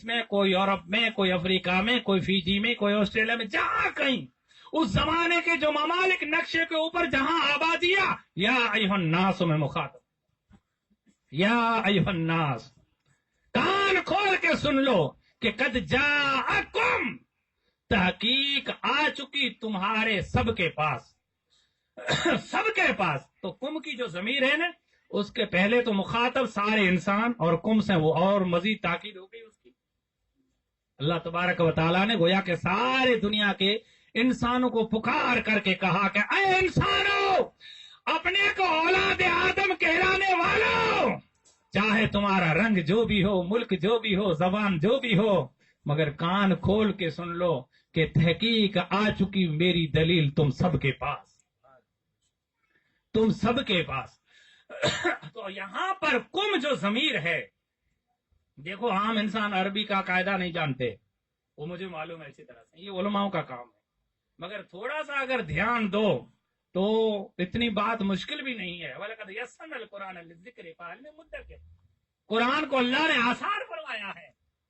میں، کوئی یورپ میں، کوئی افریقہ میں، کوئی فیجی میں، کوئی آسٹریلیا میں، جہاں کہیں اس زمانے کے جو ممالک نقشے کے اوپر جہاں آبادیاں، یا ایھا الناس میں مخاطب، یا ایھا الناس، کان کھول کے سن لو کہ قد جاءکم، تحقیق آ چکی تمہارے سب کے پاس، سب کے پاس. تو کم کی جو ضمیر ہے نا، اس کے پہلے تو مخاطب سارے انسان، اور کم سے وہ اور مزید تاکید ہو گئی اس کی. اللہ تبارک و تعالیٰ نے گویا کہ سارے دنیا کے انسانوں کو پکار کر کے کہا کہ اے انسانوں، اپنے کو اولاد آدم کہلانے والوں، چاہے تمہارا رنگ جو بھی ہو، ملک جو بھی ہو، زبان جو بھی ہو، مگر کان کھول کے سن لو کہ تحقیق آ چکی میری دلیل تم سب کے پاس، تم سب کے پاس. تو یہاں پر کم جو ضمیر ہے، دیکھو عام انسان عربی کا قاعدہ نہیں جانتے، وہ مجھے معلوم ہے اسی طرح سے، یہ علماؤں کا کام ہے، مگر تھوڑا سا اگر دھیان دو تو اتنی بات مشکل بھی نہیں ہے. وَلَقَدْ يَسَّرْنَا الْقُرْآنَ لِلذِّكْرِ فَهَلْ مِن مُّدَّكِرٍ، قرآن کو اللہ نے آسان فرمایا ہے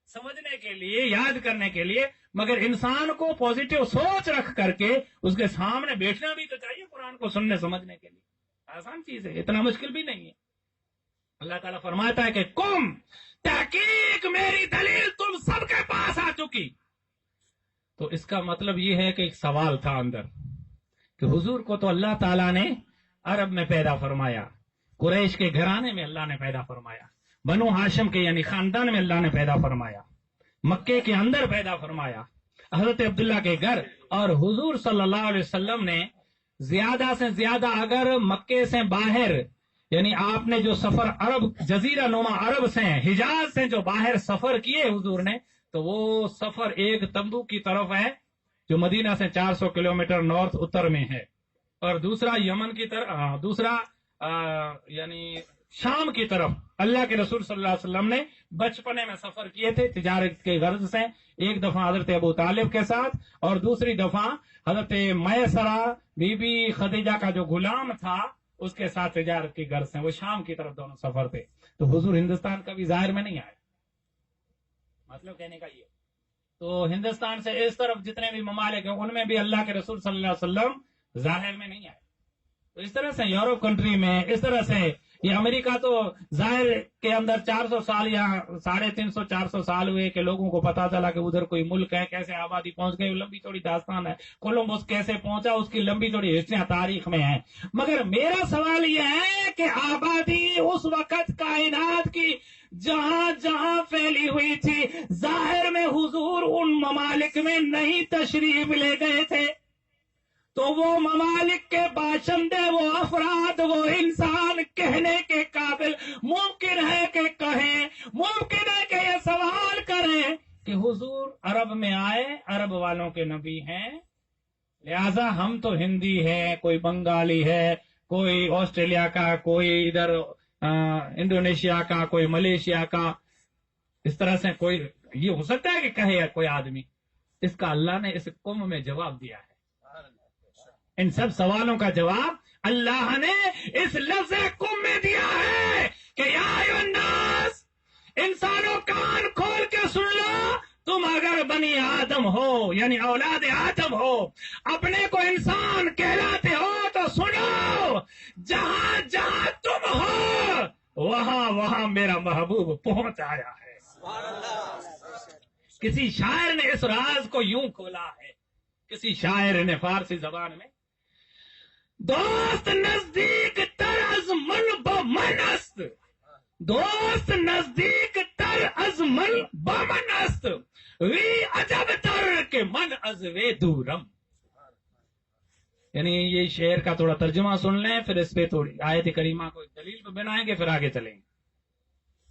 سمجھنے کے لیے، یاد کرنے کے لیے، مگر انسان کو پازیٹو سوچ رکھ کر کے اس کے سامنے بیٹھنا بھی تو چاہیے قرآن کو سننے سمجھنے کے لیے. آسان چیز ہے، اتنا مشکل بھی نہیں ہے. اللہ تعالیٰ فرماتا ہے کہ کم، تحقیق میری دلیل تم سب کے پاس آ چکی. تو اس کا مطلب یہ ہے کہ ایک سوال تھا اندر کہ حضور کو تو اللہ تعالیٰ نے عرب میں پیدا فرمایا، قریش کے گھرانے میں اللہ نے پیدا فرمایا، بنو ہاشم کے یعنی خاندان میں اللہ نے پیدا فرمایا، مکے کے اندر پیدا فرمایا، حضرت عبداللہ کے گھر. اور حضور صلی اللہ علیہ وسلم نے زیادہ سے زیادہ اگر مکے سے باہر، یعنی آپ نے جو سفر عرب جزیرہ نما عرب سے، حجاز سے جو باہر سفر کیے حضور نے، تو وہ سفر ایک تمبو کی طرف ہے جو مدینہ سے 400 کلومیٹر نارتھ اتر میں ہے، اور دوسرا یمن کی طرف، دوسرا یعنی شام کی طرف. اللہ کے رسول صلی اللہ علیہ وسلم نے بچپنے میں سفر کیے تھے تجارت کے غرض سے، ایک دفعہ حضرت ابو طالب کے ساتھ، اور دوسری دفعہ حضرت میسرہ بی بی خدیجہ کا جو غلام تھا اس کے ساتھ تجارت کی غرض سے. وہ شام کی طرف دونوں سفر تھے. تو حضور ہندوستان کبھی ظاہر میں نہیں آئے، مطلب کہنے کا یہ. تو ہندوستان سے اس طرف جتنے بھی ممالک ہیں ان میں بھی اللہ کے رسول صلی اللہ علیہ وسلم ظاہر میں نہیں آئے. تو اس طرح سے یورپ کنٹری میں، اس طرح سے یہ امریکہ تو ظاہر کے اندر 400 سال یا 350 400 سال ہوئے کہ لوگوں کو پتا چلا کہ ادھر کوئی ملک ہے، کیسے آبادی پہنچ گئی، لمبی چوڑی داستان ہے. کولمبس کیسے پہنچا، اس کی لمبی چوڑی ہسٹریاں تاریخ میں ہیں. مگر میرا سوال یہ ہے کہ آبادی اس وقت کائنات کی جہاں جہاں پھیلی ہوئی تھی، ظاہر میں حضور ان ممالک میں نہیں تشریف لے گئے تھے، تو وہ ممالک کے باشندے، وہ افراد، وہ انسان کہنے کے قابل ممکن ہے کہ کہیں، ممکن ہے کہ یہ سوال کریں کہ حضور عرب میں آئے، عرب والوں کے نبی ہیں، لہذا ہم تو ہندی ہیں، کوئی بنگالی ہے، کوئی آسٹریلیا کا، کوئی ادھر انڈونیشیا کا، کوئی ملیشیا کا، اس طرح سے کوئی یہ ہو سکتا ہے کہ کہے کوئی آدمی. اس کا اللہ نے اس قوم میں جواب دیا ہے. ان سب سوالوں کا جواب اللہ نے اس لفظ قم میں دیا ہے کہ یا ایھا الناس، انسانوں کان کھول کے سن لو، تم اگر بنی آدم ہو یعنی اولاد آدم ہو، اپنے کو انسان کہلاتے ہو، تو سنو، جہاں جہاں تم ہو وہاں وہاں میرا محبوب پہنچ آیا ہے. کسی شاعر نے اس راز کو یوں کھولا ہے، کسی شاعر نے فارسی زبان میں، دوست نزدیک تر از من بمن است، دوست نزدیک تر از من بمن است، وی عجب تر کہ من از وی دورم. یعنی یہ شعر کا تھوڑا ترجمہ سن لیں، پھر اس پہ تھوڑی آیت کریمہ کو دلیل پہ بنائیں گے، پھر آگے چلیں گے.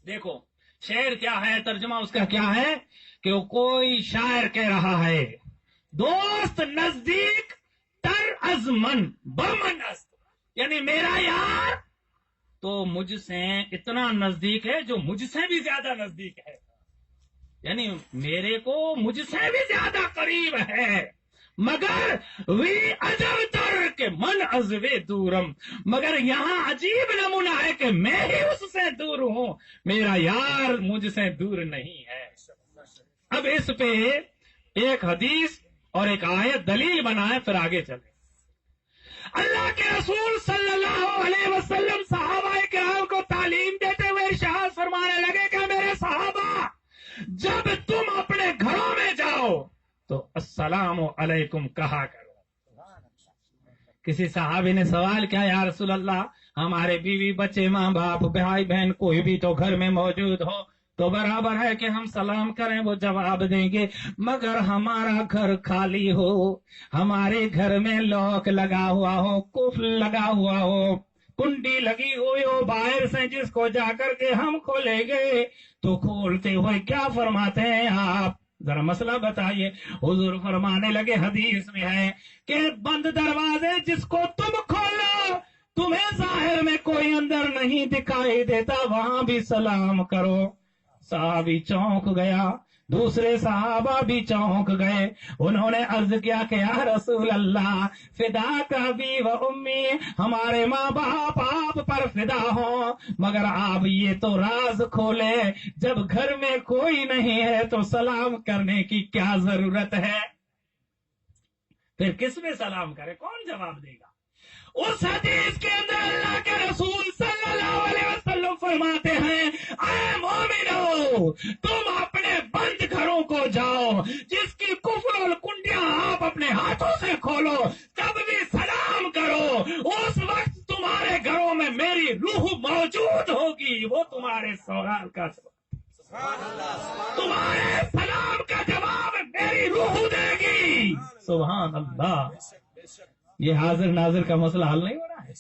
دیکھو شعر کیا ہے، ترجمہ اس کا کیا ہے کہ وہ کوئی شاعر کہہ رہا ہے، دوست نزدیک تر از من بمن است، یعنی میرا یار تو مجھ سے اتنا نزدیک ہے جو مجھ سے بھی زیادہ نزدیک ہے، یعنی میرے کو مجھ سے بھی زیادہ قریب ہے، مگر وی عجب تر کہ من از وی دورم، مگر یہاں عجیب نمونہ ہے کہ میں ہی اس سے دور ہوں، میرا یار مجھ سے دور نہیں ہے. اب اس پہ ایک حدیث اور ایک آیت دلیل بنائے، پھر آگے چلے۔ اللہ کے رسول صلی اللہ علیہ وسلم صحابہ کرام کو تعلیم دیتے ہوئے ارشاد فرمانے لگے کہ میرے صحابہ، جب تم اپنے گھروں میں جاؤ تو السلام علیکم کہا کرو۔ کسی صحابی نے سوال کیا، یا رسول اللہ، ہمارے بیوی بچے ماں باپ بھائی بہن کوئی بھی تو گھر میں موجود ہو تو برابر ہے کہ ہم سلام کریں؟ وہ جواب دیں گے مگر ہمارا گھر خالی ہو، ہمارے گھر میں لاک لگا ہوا ہو، قفل لگا ہوا ہو، کنڈی لگی ہوئی ہو باہر سے، جس کو جا کر کے ہم کھولیں گے تو کھولتے ہوئے کیا فرماتے ہیں آپ؟ ذرا مسئلہ بتائیے۔ حضور فرمانے لگے، حدیث میں ہے کہ بند دروازے جس کو تم کھولو، تمہیں ظاہر میں کوئی اندر نہیں دکھائی دیتا، وہاں بھی سلام کرو۔ صحابی چونک گیا، دوسرے صحابہ بھی چونک گئے۔ انہوں نے عرض کیا کہ یا رسول اللہ، فداک ابی و امی، ہمارے ماں باپ آپ پر فدا ہوں، مگر آپ یہ تو راز کھولے، جب گھر میں کوئی نہیں ہے تو سلام کرنے کی کیا ضرورت ہے؟ پھر کس میں سلام کرے؟ کون جواب دے گا؟ اس حدیث کے اندر اللہ کے رسول صلی اللہ علیہ وسلم فرماتے ہیں، اے مومنو، تم اپنے بند گھروں کو جاؤ، جس کی قفل اور کنڈیاں آپ اپنے ہاتھوں سے کھولو، تب بھی سلام کرو۔ اس وقت تمہارے گھروں میں میری روح موجود ہوگی، وہ تمہارے سوال کا تمہارے سلام کا جواب میری روح دے گی۔ سبحان اللہ۔ یہ حاضر ناظر کا مسئلہ حل نہیں ہو رہا ہے؟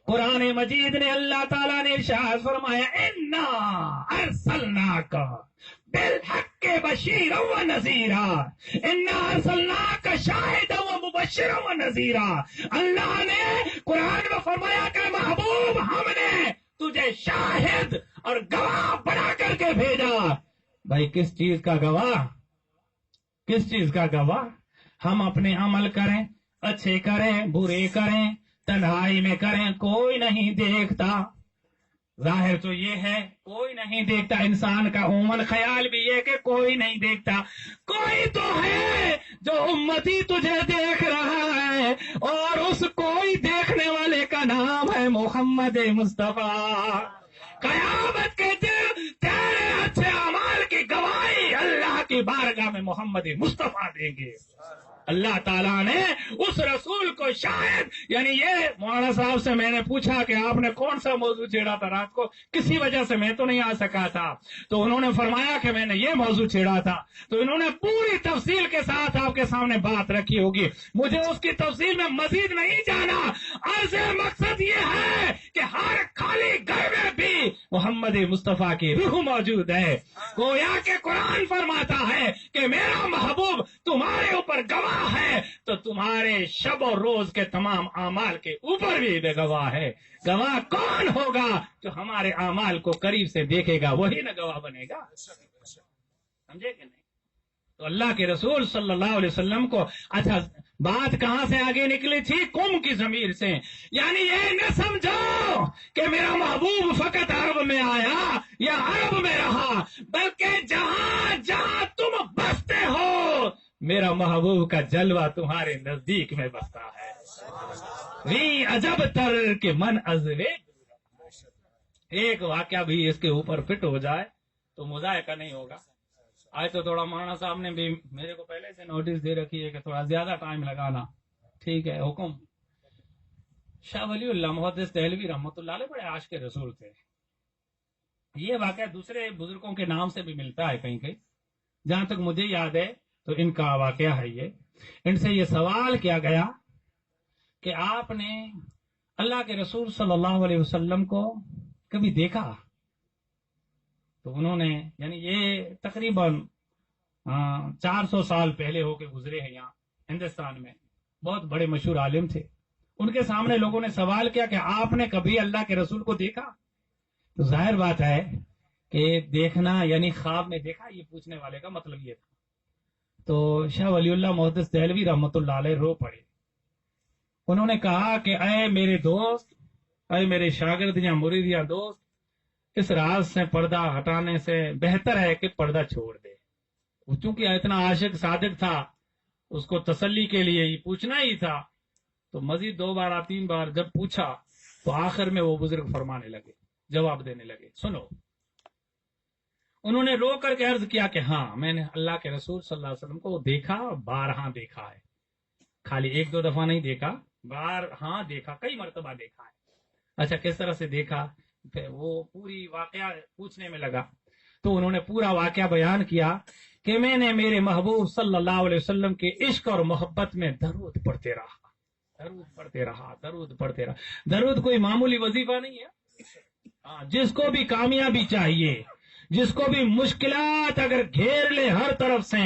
قرآن مجید نے اللہ تعالیٰ نے ارشاد فرمایا، انا ارسلناک بالحق بشیرا و نذیرا، انا ارسلناک شاہدا و مبشرا و نذیرا۔ اللہ نے قرآن میں فرمایا کہ محبوب، ہم نے تجھے شاہد اور گواہ بنا کر کے بھیجا۔ بھائی کس چیز کا گواہ؟ کس چیز کا گواہ؟ ہم اپنے عمل کریں، اچھے کریں برے کریں، تنہائی میں کریں، کوئی نہیں دیکھتا۔ ظاہر تو یہ ہے کوئی نہیں دیکھتا، انسان کا عموماً خیال بھی یہ کہ کوئی نہیں دیکھتا۔ کوئی تو ہے جو امتی تجھے دیکھ رہا ہے، اور اس کوئی دیکھنے والے کا نام ہے محمد مصطفیٰ۔ قیامت کے دن تیرے اچھے اعمال کی گواہی اللہ کی بارگاہ میں محمد مصطفیٰ دیں گے۔ اللہ تعالیٰ نے اس رسول کو شاہد، یعنی یہ مولانا صاحب سے میں نے پوچھا کہ آپ نے کون سا موضوع چھیڑا تھا رات کو، کسی وجہ سے میں تو نہیں آ سکا تھا، تو انہوں نے فرمایا کہ میں نے یہ موضوع چھیڑا تھا، تو انہوں نے پوری تفصیل کے ساتھ آپ کے سامنے بات رکھی ہوگی، مجھے اس کی تفصیل میں مزید نہیں جانا۔ عرض مقصد یہ ہے کہ ہر خالی گھر میں بھی محمد مصطفیٰ کی روح موجود ہے۔ گویا کہ قرآن فرماتا ہے کہ میرا محبوب تمہارے اوپر گواہ ہے، تو تمہارے شب و روز کے تمام اعمال کے اوپر بھی بے گواہ ہے۔ گواہ کون ہوگا؟ جو ہمارے اعمال کو قریب سے دیکھے گا، وہی نہ گواہ بنے گا۔ سمجھے کہ نہیں؟ تو اللہ کے رسول صلی اللہ علیہ وسلم کو، اچھا بات کہاں سے آگے نکلی تھی؟ قوم کی ضمیر سے، یعنی یہ نہ سمجھو کہ میرا محبوب فقط عرب میں آیا یا عرب میں رہا، بلکہ جہاں جہاں تم بستے ہو میرا محبوب کا جلوہ تمہارے نزدیک میں بستا ہے۔ وی عجب تر کہ من ازوے، ایک واقعہ بھی اس کے اوپر فٹ ہو جائے تو مذائقہ نہیں ہوگا۔ آج تو تھوڑا مولانا صاحب نے بھی میرے کو پہلے سے نوٹس دے رکھی ہے کہ تھوڑا زیادہ ٹائم لگانا، ٹھیک ہے حکم۔ شاہ ولی اللہ محدث دہلوی رحمۃ اللہ علیہ بڑے عاشق کے رسول تھے۔ یہ واقعہ دوسرے بزرگوں کے نام سے بھی ملتا ہے کہیں کہیں، جہاں تک مجھے یاد ہے تو ان کا واقعہ ہے یہ۔ ان سے یہ سوال کیا گیا کہ آپ نے اللہ کے رسول صلی اللہ علیہ وسلم کو کبھی دیکھا؟ تو انہوں نے، یعنی یہ تقریباً 400 سال پہلے ہو کے گزرے ہیں یہاں ہندوستان میں، بہت بڑے مشہور عالم تھے۔ ان کے سامنے لوگوں نے سوال کیا کہ آپ نے کبھی اللہ کے رسول کو دیکھا؟ تو ظاہر بات ہے کہ دیکھنا یعنی خواب میں دیکھا، یہ پوچھنے والے کا مطلب یہ تھا۔ تو شاہ ولی اللہ محدث دہلوی رحمۃ اللہ علیہ رو پڑے۔ انہوں نے کہا کہ اے میرے دوست، اے میرے شاگرد یا مرید یا دوست، اس راز سے پردہ ہٹانے سے بہتر ہے کہ پردہ چھوڑ دے. چونکہ اتنا عاشق صادق تھا، اس کو تسلی کے لیے ہی پوچھنا ہی تھا، تو مزید 2 بار 3 بار جب پوچھا تو آخر میں وہ بزرگ فرمانے لگے، جواب دینے لگے. سنو، انہوں نے رو کر کے عرض کیا کہ ہاں، میں نے اللہ کے رسول صلی اللہ علیہ وسلم کو دیکھا، بارہا دیکھا ہے، خالی 1-2 دفعہ نہیں دیکھا، بارہا دیکھا، کئی مرتبہ دیکھا ہے. اچھا، کس طرح سے دیکھا؟ پھر وہ پوری واقعہ پوچھنے میں لگا تو انہوں نے پورا واقعہ بیان کیا کہ میں نے میرے محبوب صلی اللہ علیہ وسلم کے عشق اور محبت میں درود پڑھتے رہا، درود پڑھتے رہا، درود پڑھتے رہا. درود کوئی معمولی وظیفہ نہیں ہے. جس کو بھی کامیابی چاہیے، جس کو بھی مشکلات اگر گھیر لے ہر طرف سے،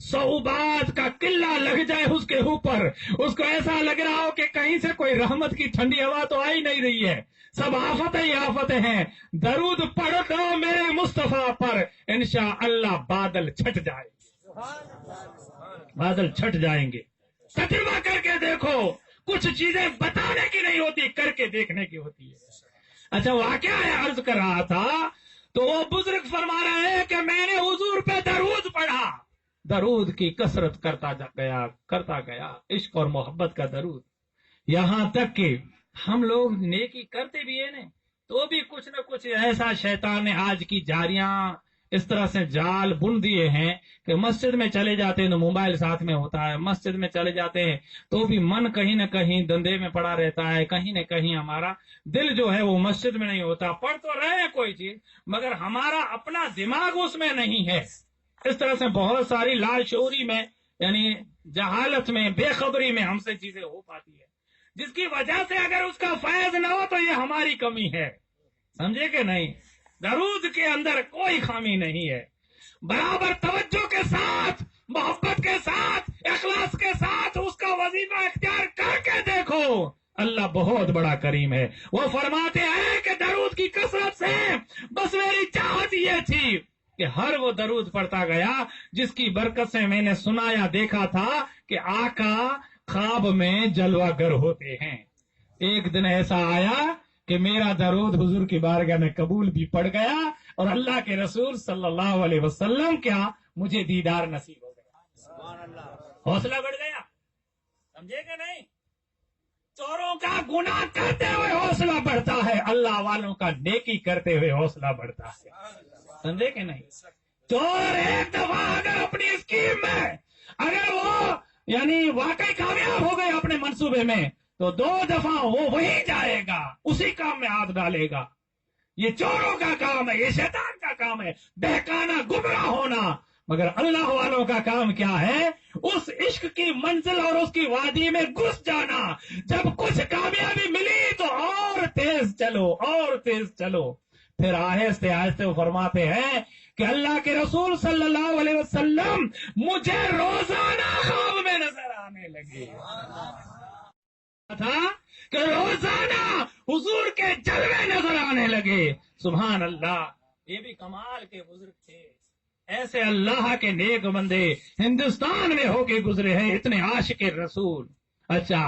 صعوبات کا قلعہ لگ جائے اس کے اوپر، اس کو ایسا لگ رہا ہو کہ کہیں سے کوئی رحمت کی ٹھنڈی ہوا تو آ ہی نہیں رہی ہے، سب آفتیں ہی آفتیں ہیں، درود پڑھ دو میرے مصطفیٰ پر، انشاءاللہ بادل چھٹ جائیں گے، بادل چھٹ جائیں گے. تجربہ کر کے دیکھو، کچھ چیزیں بتانے کی نہیں ہوتی، کر کے دیکھنے کی ہوتی ہے. اچھا، واقعہ ہے، عرض کر رہا تھا تو وہ بزرگ فرما رہے ہیں کہ میں نے حضور پہ درود پڑھا، درود کی کثرت کرتا گیا، عشق اور محبت کا درود، یہاں تک کہ ہم لوگ نیکی کرتے بھی ہیں تو بھی کچھ نہ کچھ ایسا شیطان نے آج کی جاریاں اس طرح سے جال بن دیے ہیں کہ مسجد میں چلے جاتے ہیں تو موبائل ساتھ میں ہوتا ہے، مسجد میں چلے جاتے ہیں تو بھی من کہیں نہ کہیں دندے میں پڑا رہتا ہے، کہیں نہ کہیں ہمارا دل جو ہے وہ مسجد میں نہیں ہوتا. پڑھ تو رہے ہیں کوئی چیز مگر ہمارا اپنا دماغ اس میں نہیں ہے. اس طرح سے بہت ساری لاشعوری میں، یعنی جہالت میں، بے خبری میں ہم سے چیزیں ہو پاتی ہے، جس کی وجہ سے اگر اس کا فیض نہ ہو تو یہ ہماری کمی ہے. سمجھے کہ نہیں؟ درود کے اندر کوئی خامی نہیں ہے. برابر توجہ کے ساتھ، محبت کے ساتھ، اخلاص کے ساتھ اس کا وظیفہ اختیار کر کے دیکھو، اللہ بہت بڑا کریم ہے. وہ فرماتے ہیں کہ درود کی کثرت سے بس میری چاہت یہ تھی کہ ہر وہ درود پڑھتا گیا جس کی برکت سے میں نے سنا یا دیکھا تھا کہ آقا خواب میں جلوہ گر ہوتے ہیں. ایک دن ایسا آیا کہ میرا درود حضور کی بارگاہ میں قبول بھی پڑ گیا اور اللہ کے رسول صلی اللہ علیہ وسلم کیا مجھے دیدار نصیب ہو گیا. حوصلہ بڑھ گیا. سمجھے کہ نہیں؟ چوروں کا گناہ کرتے ہوئے حوصلہ بڑھتا ہے، اللہ والوں کا نیکی کرتے ہوئے حوصلہ بڑھتا ہے. سمجھے کہ نہیں؟ چور ایک دفعہ اگر اپنی اسکیم میں اگر وہ یعنی واقعی کامیاب ہو گئے اپنے منصوبے میں تو 2 دفعہ وہ وہی جائے گا، اسی کام میں ہاتھ ڈالے گا. یہ چوروں کا کام ہے، یہ شیطان کا کام ہے، بہکانا، گمراہ ہونا. مگر اللہ والوں کا کام کیا ہے؟ اس عشق کی منزل اور اس کی وادی میں گھس جانا. جب کچھ کامیابی ملی تو اور تیز چلو، اور تیز چلو. پھر آہستہ آہستہ وہ فرماتے ہیں کہ اللہ کے رسول صلی اللہ علیہ وسلم مجھے روزانہ خواب میں نظر آنے لگے تھا کہ روزانہ حضور کے جلوے نظر آنے لگے. سبحان اللہ، یہ بھی کمال کے بزرگ تھے. ایسے اللہ کے نیک بندے ہندوستان میں ہو کے گزرے ہیں، اتنے عاشق رسول. اچھا،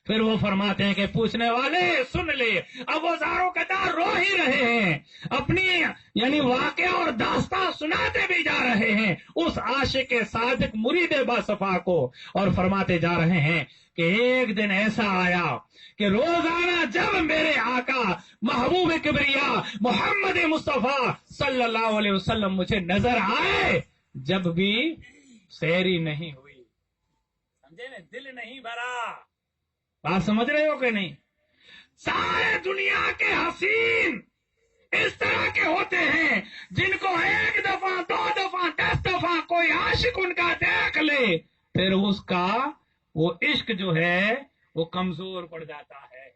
پھر وہ فرماتے ہیں کہ پوچھنے والے سن لے. اب وہ زاروں قطار رو ہی رہے ہیں، اپنی یعنی واقعہ اور داستان سناتے بھی جا رہے ہیں اس عاشق صادق مرید باصفا کو، اور فرماتے جا رہے ہیں کہ ایک دن ایسا آیا کہ روزانہ جب میرے آقا محبوب کبریا محمد مصطفیٰ صلی اللہ علیہ وسلم مجھے نظر آئے، جب بھی سیری نہیں ہوئی، سمجھے نا، دل نہیں بھرا. بات سمجھ رہے ہو کہ نہیں؟ سارے دنیا کے حسین اس طرح کے ہوتے ہیں جن کو 1 دفعہ 2 دفعہ 10 دفعہ کوئی عاشق ان کا دیکھ لے، پھر اس کا وہ عشق جو ہے وہ کمزور پڑ جاتا ہے.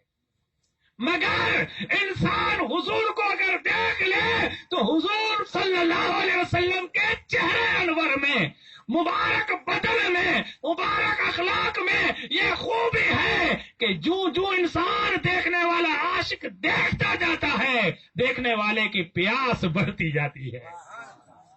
مگر انسان حضور کو اگر دیکھ لے تو حضور صلی اللہ علیہ وسلم کے چہرے انور میں، مبارک بدن میں، مبارک اخلاق میں یہ خوبی ہے کہ جو انسان دیکھنے والا عاشق دیکھتا جاتا ہے، دیکھنے والے کی پیاس بڑھتی جاتی ہے.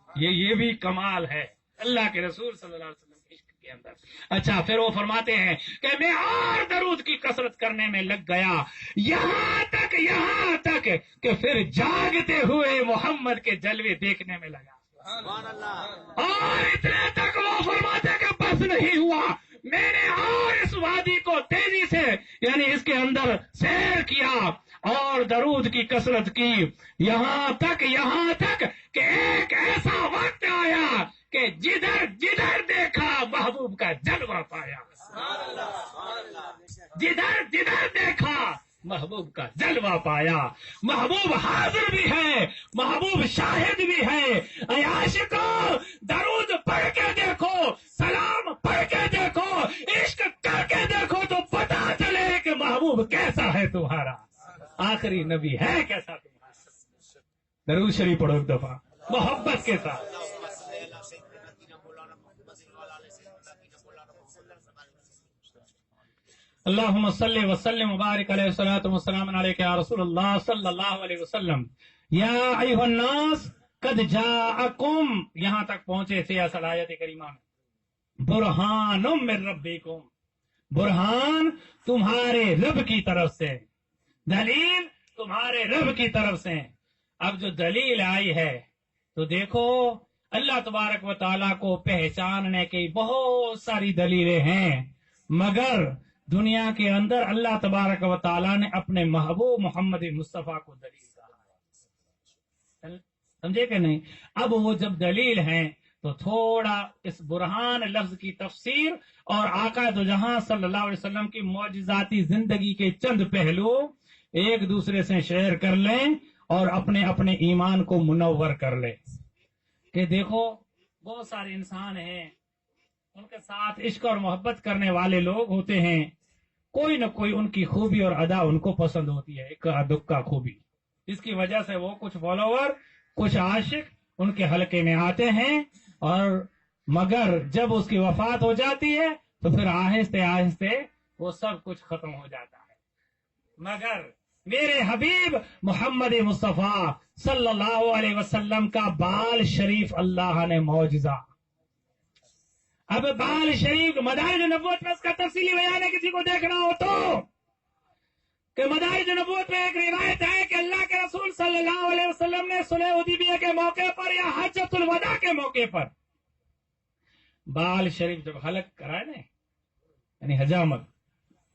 یہ بھی کمال ہے اللہ کے رسول صلی اللہ علیہ وسلم کے عشق کے اندر. اچھا پھر وہ فرماتے ہیں کہ میں اور درود کی کثرت کرنے میں لگ گیا یہاں تک کہ پھر جاگتے ہوئے محمد کے جلوے دیکھنے میں لگا. اور اتنے تک وہ فرماتے کہ بس نہیں ہوا, میں نے اور اس وادی کو تیزی سے یعنی اس کے اندر سیر کیا اور درود کی کثرت کی یہاں تک کہ ایک ایسا وقت آیا کہ جدھر دیکھا محبوب کا جلوہ پایا. جدھر دیکھا محبوب کا جلوہ پایا. محبوب حاضر بھی ہے, محبوب شاہد بھی ہے. اے عاشقو درود پڑھ کے دیکھو, سلام پڑھ کے دیکھو, عشق کر کے دیکھو تو پتا چلے کہ محبوب کیسا ہے تمہارا, آخری نبی ہے کیسا تمہارا. درود شریف پڑھو ایک دفعہ محبت کے ساتھ. اللہم صلی وسلم مبارک علیہ الصلوۃ والسلام علیک یا رسول اللہ صلی اللہ علیہ وسلم. یا ایھا الناس قد جاءکم, یہاں تک پہنچے تھے اصل آیت کریمہ میں. برہان من ربکم, برہان تمہارے رب کی طرف سے, دلیل تمہارے رب کی طرف سے. اب جو دلیل آئی ہے تو دیکھو اللہ تبارک و تعالیٰ کو پہچاننے کی بہت ساری دلیلیں ہیں, مگر دنیا کے اندر اللہ تبارک و تعالیٰ نے اپنے محبوب محمد مصطفیٰ کو دلیل کہا ہے. سمجھے کہ نہیں؟ اب وہ جب دلیل ہیں تو تھوڑا اس برہان لفظ کی تفسیر اور آقا دو جہاں صلی اللہ علیہ وسلم کی معجزاتی زندگی کے چند پہلو ایک دوسرے سے شیئر کر لیں اور اپنے اپنے ایمان کو منور کر لیں. کہ دیکھو بہت سارے انسان ہیں, ان کے ساتھ عشق اور محبت کرنے والے لوگ ہوتے ہیں, کوئی نہ کوئی ان کی خوبی اور ادا ان کو پسند ہوتی ہے, ایک دکا خوبی, اس کی وجہ سے وہ کچھ فالوور کچھ عاشق ان کے حلقے میں آتے ہیں, اور مگر جب اس کی وفات ہو جاتی ہے تو پھر آہستہ آہستہ وہ سب کچھ ختم ہو جاتا ہے. مگر میرے حبیب محمد مصطفیٰ صلی اللہ علیہ وسلم کا بال شریف اللہ نے معجزہ. اب بال شریف مدارج نبوت میں اس کا تفصیلی بیان ہے, کسی کو دیکھنا ہو تو کہ مدارج نبوت میں ایک روایت ہے کہ اللہ کے رسول صلی اللہ علیہ وسلم نے صلح حدیبیہ کے موقع پر یا حجۃ الوداع کے موقع پر بال شریف جب حلق کرائے نا, یعنی حجامت,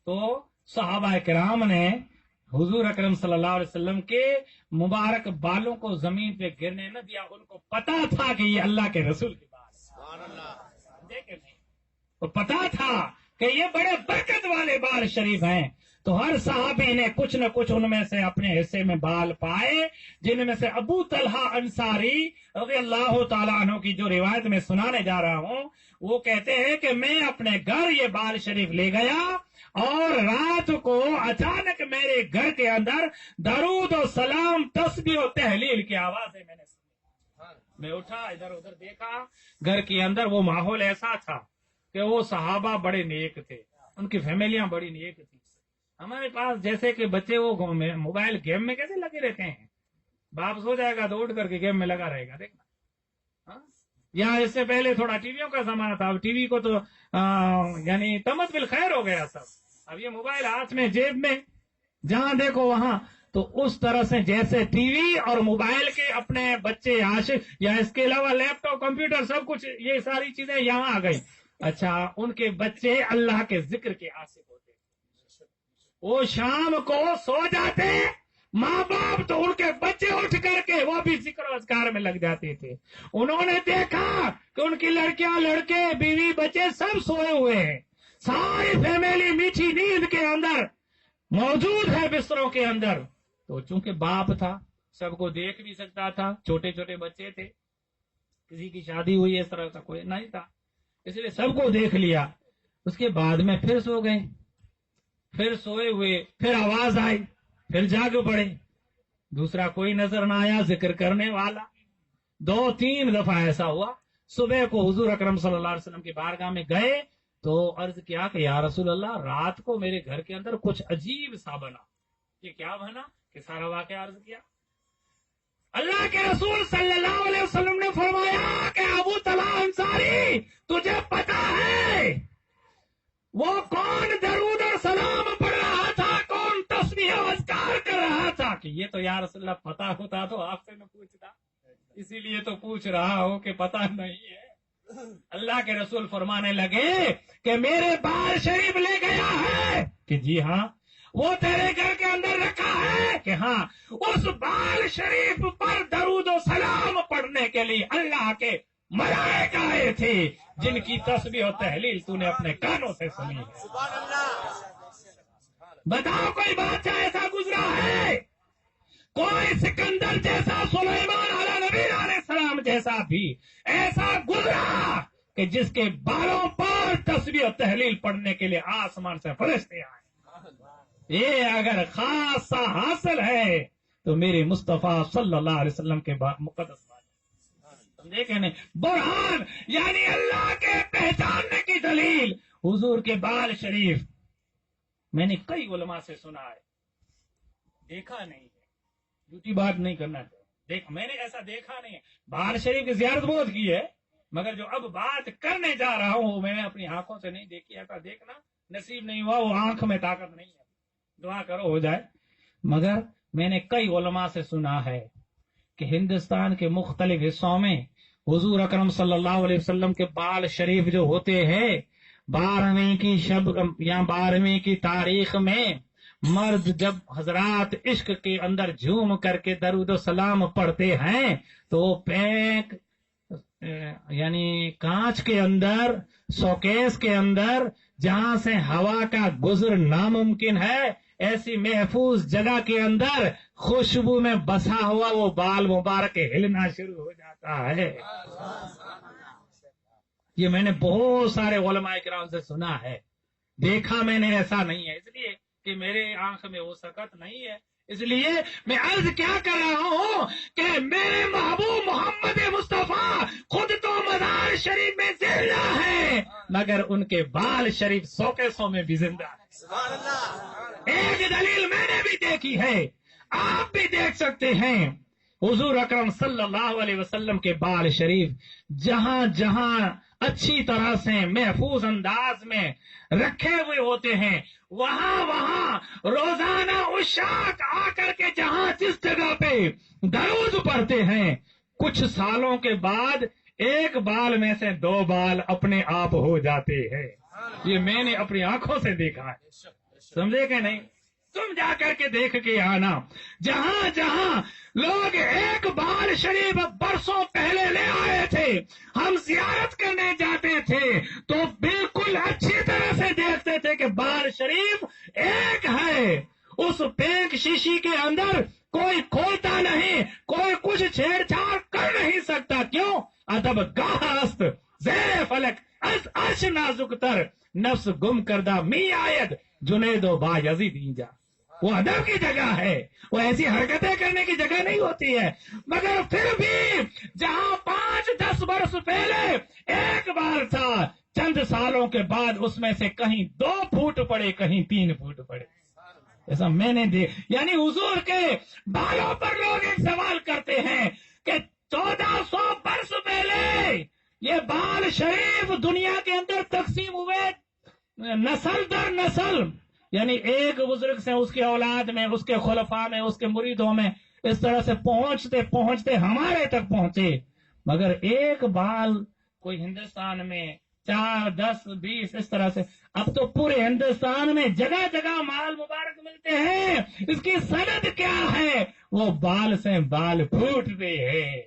تو صحابہ کرام نے حضور اکرم صلی اللہ علیہ وسلم کے مبارک بالوں کو زمین پہ گرنے نہ دیا. ان کو پتا تھا کہ یہ اللہ کے رسول کے بال, تو پتا تھا کہ یہ بڑے برکت والے بال شریف ہیں. تو ہر صحابی نے کچھ نہ کچھ ان میں سے اپنے حصے میں بال پائے, جن میں سے ابو طلحہ انصاری رضی اللہ تعالیٰ عنہ کی جو روایت میں سنانے جا رہا ہوں, وہ کہتے ہیں کہ میں اپنے گھر یہ بال شریف لے گیا اور رات کو اچانک میرے گھر کے اندر درود و سلام تسبیح و تحلیل کی آوازیں میں نے سنی. میں اٹھا, ادھر ادھر دیکھا, گھر کے اندر وہ ماحول ایسا تھا کہ وہ صحابہ بڑے نیک تھے, ان کی فیملیاں بڑی نیک تھیں. ہمارے پاس جیسے کہ بچے وہ موبائل گیم میں کیسے لگے رہتے ہیں, باپ سو جائے گا تو اٹھ کر کے گیم میں لگا رہے گا. دیکھنا یہاں اس سے پہلے تھوڑا ٹی ویوں کا زمانہ تھا, اب ٹی وی کو تو یعنی تمت بالخیر ہو گیا سب. اب یہ موبائل ہاتھ میں جیب میں جہاں دیکھو وہاں, تو اس طرح سے جیسے ٹی وی اور موبائل کے اپنے بچے عاشق, یا اس کے علاوہ لیپ ٹاپ کمپیوٹر سب کچھ یہ ساری چیزیں یہاں آ گئی. اچھا ان کے بچے اللہ کے ذکر کے عاشق ہوتے, وہ شام کو سو جاتے, ماں باپ تو ان کے بچے اٹھ کر کے وہ بھی ذکر و اذکار میں لگ جاتے تھے. انہوں نے دیکھا کہ ان کی لڑکیاں لڑکے بیوی بچے سب سوئے ہوئے ہیں, ساری فیملی میٹھی نیند کے اندر موجود ہے بستروں کے اندر. تو چونکہ باپ تھا سب کو دیکھ بھی سکتا تھا, چھوٹے چھوٹے بچے تھے, کسی کی شادی ہوئی اس طرح کا کوئی نہیں تھا, اس لیے سب کو دیکھ لیا. اس کے بعد میں پھر سو گئے, پھر سوئے ہوئے, پھر آواز آئی, پھر جاگ پڑے, دوسرا کوئی نظر نہ آیا ذکر کرنے والا. 2-3 دفعہ ایسا ہوا. صبح کو حضور اکرم صلی اللہ علیہ وسلم کی بارگاہ میں گئے تو عرض کیا کہ یا رسول اللہ, رات کو میرے گھر کے اندر کچھ عجیب سا بنا. یہ کیا بنا کہ سارا واقعہ عرض کیا. اللہ کے رسول صلی اللہ علیہ وسلم نے فرمایا کہ ابو طلحہ انصاری, تجھے پتا ہے وہ کون درود اور سلام پڑھ رہا تھا، کون تسبیح و اذکار کر رہا تھا، کہ یہ تو یا رسول اللہ پتا ہوتا تو آپ سے نہ پوچھتا، اسی لیے تو پوچھ رہا ہو کہ پتا نہیں ہے۔ اللہ کے رسول فرمانے لگے کہ میرے بال شریف لے گیا ہے، کہ جی ہاں۔ وہ تیرے گھر کے اندر رکھا ہے، کہ ہاں۔ اس بال شریف پر درود و سلام پڑھنے کے لیے اللہ کے ملائکہ آئے تھے، جن کی تسبیح و تحلیل تو نے اپنے کانوں سے سنی ہے۔ سبحان اللہ۔ بتاؤ کوئی بادشاہ ایسا گزرا ہے، کوئی سکندر جیسا، سلیمان علیہ نبی علیہ السلام جیسا بھی ایسا گزرا کہ جس کے بالوں پر تسبیح و تحلیل پڑھنے کے لیے آسمان سے فرشتے آئے؟ یہ اگر خاصا حاصل ہے تو میرے مصطفیٰ صلی اللہ علیہ وسلم کے مقدس بات دیکھیں نہیں، برہان یعنی اللہ کے پہچاننے کی دلیل حضور کے بال شریف۔ میں نے کئی علماء سے سنا ہے، دیکھا نہیں ہے، جھوٹی بات نہیں کرنا چاہیے، میں نے ایسا دیکھا نہیں ہے۔ بال شریف کی زیارت بہت کی ہے، مگر جو اب بات کرنے جا رہا ہوں وہ میں نے اپنی آنکھوں سے نہیں دیکھی، ایسا دیکھنا نصیب نہیں ہوا، وہ آنکھ میں طاقت نہیں ہے، دعا کرو ہو جائے۔ مگر میں نے کئی علماء سے سنا ہے کہ ہندوستان کے مختلف حصوں میں حضور اکرم صلی اللہ علیہ وسلم کے بال شریف جو ہوتے ہیں، 12ویں کی شب یا 12ویں کی تاریخ میں مرد جب حضرات عشق کے اندر جھوم کر کے درود و سلام پڑھتے ہیں تو پینک یعنی کانچ کے اندر، سوکیس کے اندر جہاں سے ہوا کا گزر ناممکن ہے، ایسی محفوظ جگہ کے اندر خوشبو میں بسا ہوا وہ بال مبارک ہلنا شروع ہو جاتا ہے۔ یہ میں نے بہت سارے علماء کرام سے سنا ہے، دیکھا میں نے ایسا نہیں ہے، اس لیے کہ میرے آنکھ میں وہ سکت نہیں ہے۔ اس لیے میں عرض کیا کر رہا ہوں کہ میرے محبوب محمد مصطفیٰ خود تو مزار شریف میں زندہ ہے، مگر ان کے بال شریف سوکیسوں میں بھی زندہ ہے۔ سبحان اللہ۔ ایک دلیل میں نے بھی دیکھی ہے، آپ بھی دیکھ سکتے ہیں۔ حضور اکرم صلی اللہ علیہ وسلم کے بال شریف جہاں جہاں اچھی طرح سے محفوظ انداز میں رکھے ہوئے ہوتے ہیں، وہاں وہاں روزانہ عشاق آ کر کے جہاں جس جگہ پہ درود پڑھتے ہیں، کچھ سالوں کے بعد ایک بال میں سے 2 بال اپنے آپ ہو جاتے ہیں۔ یہ میں نے اپنی آنکھوں سے دیکھا ہے، سمجھے کہ نہیں؟ تم جا کر کے دیکھ کے آنا، جہاں جہاں لوگ ایک بال شریف برسوں پہلے لے آئے تھے، ہم زیارت کرنے جاتے تھے تو بالکل اچھی طرح سے دیکھتے تھے کہ بال شریف ایک ہے، اس پینک شیشی کے اندر کوئی کھولتا نہیں، کوئی کچھ چھیڑ چھاڑ کر نہیں سکتا۔ کیوں؟ ادب گاہ است زیر فلک از عرش نازک تر، نفس گم کردہ می آید جنید و بایزید اینجا۔ وہ ادب کی جگہ ہے، وہ ایسی حرکتیں کرنے کی جگہ نہیں ہوتی ہے، مگر پھر بھی جہاں 5-10 برس پہلے ایک بار تھا، چند سالوں کے بعد اس میں سے کہیں 2 فٹ پڑے، کہیں 3 فٹ پڑے۔ ایسا میں نے یعنی حضور کے بالوں پر لوگ ایک سوال کرتے ہیں کہ 1400 برس پہلے یہ بال شریف دنیا کے اندر تقسیم ہوئے نسل در نسل، یعنی ایک بزرگ سے اس کی اولاد میں، اس کے خلفاء میں، اس کے مریدوں میں، اس طرح سے پہنچتے پہنچتے ہمارے تک پہنچے، مگر ایک بال کوئی ہندوستان میں 4, 10, 20 اس طرح سے، اب تو پورے ہندوستان میں جگہ جگہ مال مبارک ملتے ہیں۔ اس کی سند کیا ہے؟ وہ بال سے بال پھوٹتے ہیں۔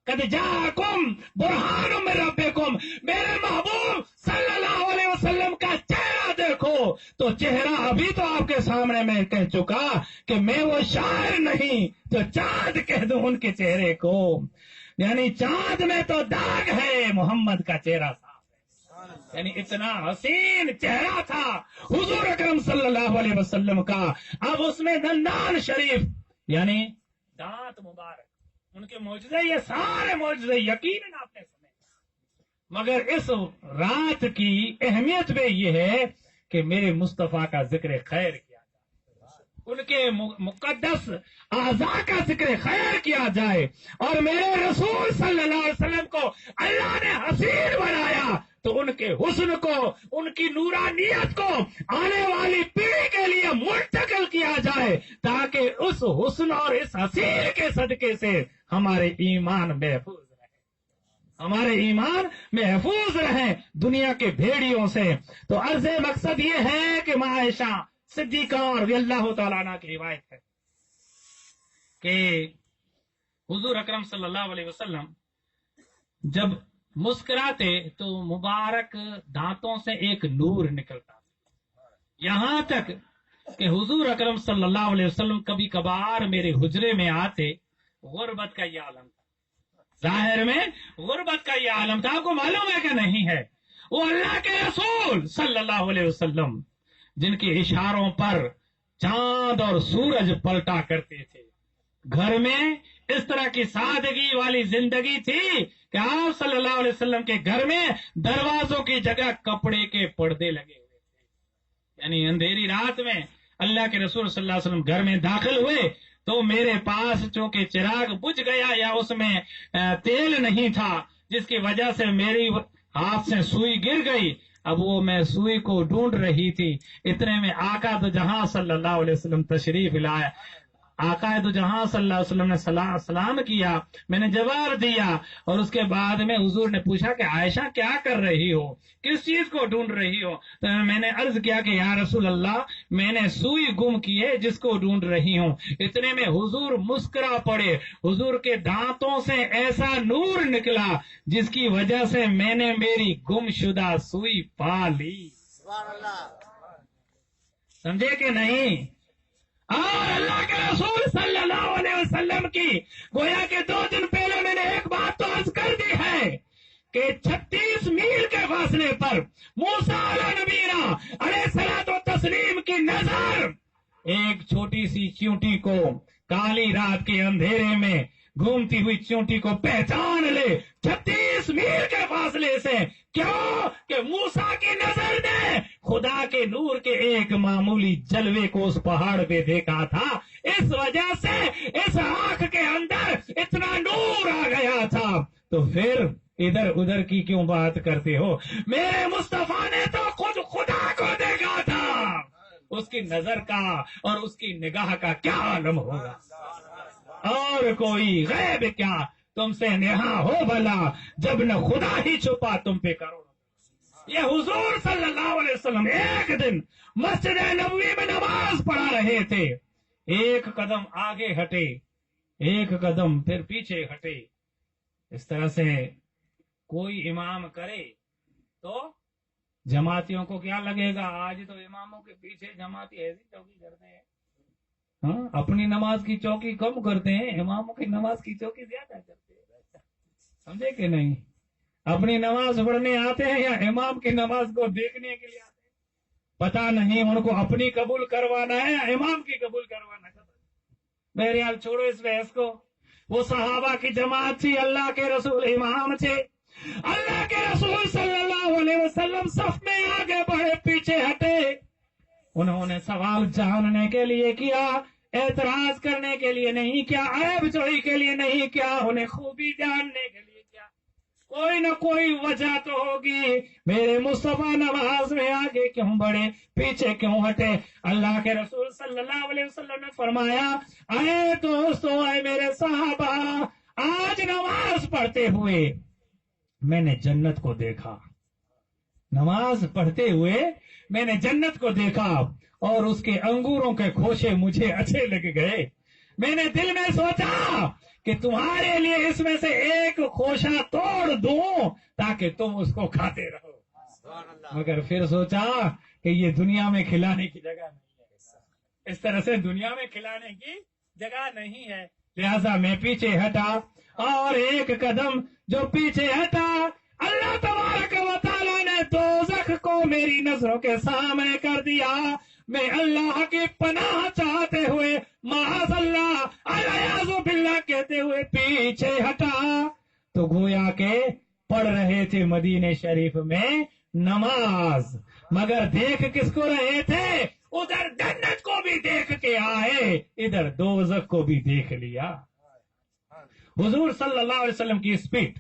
قد جاءکم برہان من ربکم، میرے محبوب صلی اللہ علیہ وسلم کا چہرہ دیکھو تو چہرہ ابھی تو آپ کے سامنے میں کہہ چکا کہ میں وہ شاعر نہیں جو چاند کہہ دوں ان کے چہرے کو، یعنی چاند میں تو داغ ہے، محمد کا چہرہ صاف ہے، یعنی اتنا حسین چہرہ تھا حضور اکرم صلی اللہ علیہ وسلم کا۔ اب اس میں دندان شریف یعنی دانت مبارک، ان کے معجزے، یہ سارے معجزے یقیناً آپ نے سنے، مگر اس رات کی اہمیت میں یہ ہے کہ میرے مصطفیٰ کا ذکر خیر کیا جائے، ان کے مقدس اعضاء کا ذکر خیر کیا جائے، اور میرے رسول صلی اللہ علیہ وسلم کو اللہ نے حسین بنایا تو ان کے حسن کو، ان کی نورانیت کو آنے والی پیڑھی کے لیے منتقل کیا جائے، تاکہ اس حسن اور اس حسین کے صدقے سے ہمارے ایمان محفوظ رہے، ہمارے ایمان محفوظ رہے دنیا کے بھیڑیوں سے۔ تو عرض مقصد یہ ہے کہ ماں عائشہ صدیقہ رضی اللہ تعالیٰ عنہ کی روایت ہے کہ حضور اکرم صلی اللہ علیہ وسلم جب مسکراتے تو مبارک دانتوں سے ایک نور نکلتا، یہاں تک کہ حضور اکرم صلی اللہ علیہ وسلم کبھی کبھار میرے حجرے میں آتے، غربت کا یہ عالم تھا، ظاہر میں غربت کا یہ عالم تھا، آپ کو معلوم ہے کہ نہیں ہے؟ وہ اللہ کے رسول صلی اللہ علیہ وسلم جن کے اشاروں پر چاند اور سورج پلٹا کرتے تھے، گھر میں اس طرح کی سادگی والی زندگی تھی کہ آپ صلی اللہ علیہ وسلم کے گھر میں دروازوں کی جگہ کپڑے کے پردے لگے ہوئے تھے، یعنی اندھیری رات میں اللہ کے رسول صلی اللہ علیہ وسلم گھر میں داخل ہوئے تو میرے پاس چونکہ چراغ بجھ گیا یا اس میں تیل نہیں تھا، جس کی وجہ سے میری ہاتھ سے سوئی گر گئی، اب وہ میں سوئی کو ڈھونڈ رہی تھی، اتنے میں آقا تو جہاں صلی اللہ علیہ وسلم تشریف لائے، آقا تو جہاں صلی اللہ علیہ وسلم نے سلام کیا، میں نے جواب دیا، اور اس کے بعد میں حضور نے پوچھا کہ عائشہ کیا کر رہی ہو، کس چیز کو ڈھونڈ رہی ہو؟ تو میں نے عرض کیا کہ یا رسول اللہ میں نے سوئی گم کی ہے جس کو ڈھونڈ رہی ہوں۔ اتنے میں حضور مسکرا پڑے، حضور کے دانتوں سے ایسا نور نکلا جس کی وجہ سے میں نے میری گم شدہ سوئی پا لی۔ سبحان اللہ۔ سمجھے کہ نہیں؟ اور اللہ کے رسول صلی اللہ علیہ وسلم کی گویا کہ 2 دن پہلے میں نے ایک بات تو عرض کر دی ہے کہ 36 میل کے فاصلے پر موسیٰ علیہ نبینا علیہ الصلوۃ والتسلیم کی نظر ایک چھوٹی سی چیونٹی کو کالی رات کے اندھیرے میں گھومتی ہوئی چیونٹی کو پہچان لے 36 میل کے فاصلے سے، کیوں کہ موسیٰ کی نظر نے خدا کے نور کے ایک معمولی جلوے کو اس پہاڑ پہ دیکھا تھا، اس وجہ سے اس آنکھ کے اندر اتنا نور آ گیا تھا۔ تو پھر ادھر ادھر کی کیوں بات کرتے ہو؟ میرے مصطفیٰ نے تو خود خدا کو دیکھا تھا، اس کی نظر کا اور اس کی نگاہ کا کیا عالم ہوگا؟ اور کوئی غیب کیا تم سے نہا ہو بھلا، جب نہ خدا ہی چھپا تم پہ کرو۔ یہ حضور صلی اللہ علیہ وسلم ایک دن مسجد نبوی میں نماز پڑھا رہے تھے، ایک قدم آگے ہٹے، ایک قدم پھر پیچھے ہٹے، اس طرح سے کوئی امام کرے تو جماعتیوں کو کیا لگے گا؟ آج تو اماموں کے پیچھے جماعتی ایسی چوکی کرتے ہیں، ہاں اپنی نماز کی چوکی کم کرتے ہیں، اماموں کی نماز کی چوکی زیادہ کرتے ہیں، سمجھے کہ نہیں؟ اپنی نماز پڑھنے آتے ہیں یا امام کی نماز کو دیکھنے کے لیے آتے ہیں؟ پتہ نہیں ان کو اپنی قبول کروانا ہے یا امام کی قبول کروانا ہے۔ بہرحال چھوڑو اس بحث کو، وہ صحابہ کی جماعت تھی، اللہ کے رسول امام تھے، اللہ کے رسول صلی اللہ علیہ وسلم صف میں آگے بڑھے پیچھے ہٹے، انہوں نے سوال جاننے کے لیے کیا، اعتراض کرنے کے لیے نہیں کیا، عیب جوئی کے لیے نہیں کیا، انہیں خوبی جاننے کے لیے کیا، کوئی نہ کوئی وجہ تو ہوگی۔ میرے مصطفیٰ نماز میں آگے کیوں بڑھے، پیچھے کیوں ہٹے؟ اللہ کے رسول صلی اللہ علیہ وسلم نے فرمایا، اے دوستو، اے میرے صحابہ، آج نماز پڑھتے ہوئے میں نے جنت کو دیکھا، نماز پڑھتے ہوئے میں نے جنت کو دیکھا اور اس کے انگوروں کے خوشے مجھے اچھے لگ گئے، میں نے دل میں سوچا کہ تمہارے لیے اس میں سے ایک خوشہ توڑ دوں تاکہ تم اس کو کھاتے رہو، مگر پھر سوچا کہ یہ دنیا میں کھلانے کی جگہ نہیں ہے، اس طرح سے دنیا میں کھلانے کی جگہ نہیں ہے، لہذا میں پیچھے ہٹا، اور ایک قدم جو پیچھے ہٹا، اللہ تبارک و تعالیٰ نے دوزخ کو میری نظروں کے سامنے کر دیا۔ میں اللہ کی پناہ چاہتے ہوئے معاذ اللہ الیاذ باللہ کہتے ہوئے پیچھے ہٹا تو گویا کہ پڑھ رہے تھے مدینے شریف میں نماز، مگر دیکھ کس کو رہے تھے؟ ادھر جنت کو بھی دیکھ کے آئے، ادھر دوزخ کو بھی دیکھ لیا۔ حضور صلی اللہ علیہ وسلم کی اسپیڈ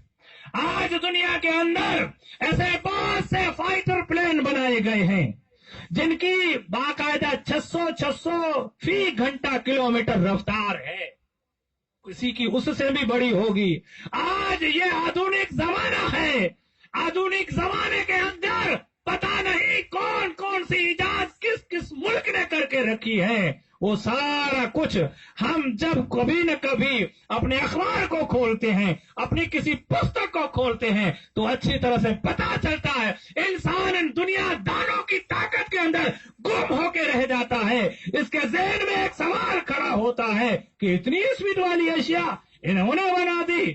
آج دنیا کے اندر ایسے بہت سے فائٹر پلین بنائے گئے ہیں جن کی باقاعدہ 600 فی گھنٹہ کلومیٹر رفتار ہے، کسی کی اس سے بھی بڑی ہوگی۔ آج یہ آدھونک زمانہ ہے، آدھونک زمانے کے اندر پتہ نہیں کون کون سی ایجاد کس کس ملک نے کر کے رکھی ہے، وہ سارا کچھ ہم جب کبھی نہ کبھی اپنے اخبار کو کھولتے ہیں، اپنی کسی پستک کو کھولتے ہیں تو اچھی طرح سے پتا چلتا ہے انسان ان دنیا دانوں کی طاقت کے اندر گم ہو کے رہ جاتا ہے۔ اس کے ذہن میں ایک سوال کھڑا ہوتا ہے کہ اتنی اسپیڈ والی اشیاء انہوں نے بنا دی۔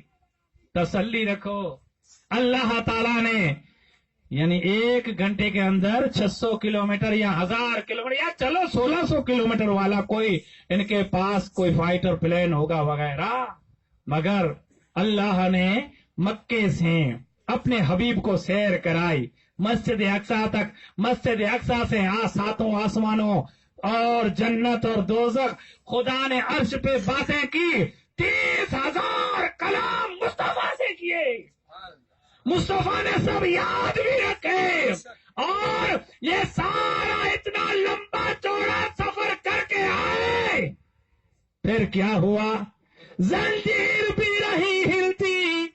تسلی رکھو، اللہ تعالیٰ نے یعنی 1 گھنٹے کے اندر 600 کلومیٹر یا 1000 کلومیٹر یا چلو 1600 کلومیٹر والا کوئی ان کے پاس کوئی فائٹر پلین ہوگا وغیرہ، مگر اللہ نے مکے سے اپنے حبیب کو سیر کرائی مسجد اقصیٰ تک، مسجد اقصیٰ سے 7 آسمانوں اور جنت اور دوزخ، خدا نے عرش پہ باتیں کی، 30,000 کلام مصطفیٰ سے کیے، مصطفیٰ نے سب یاد بھی رکھے، اور یہ سارا اتنا لمبا چوڑا سفر کر کے آئے۔ پھر کیا ہوا؟ زنجیر بھی رہی ہلتی،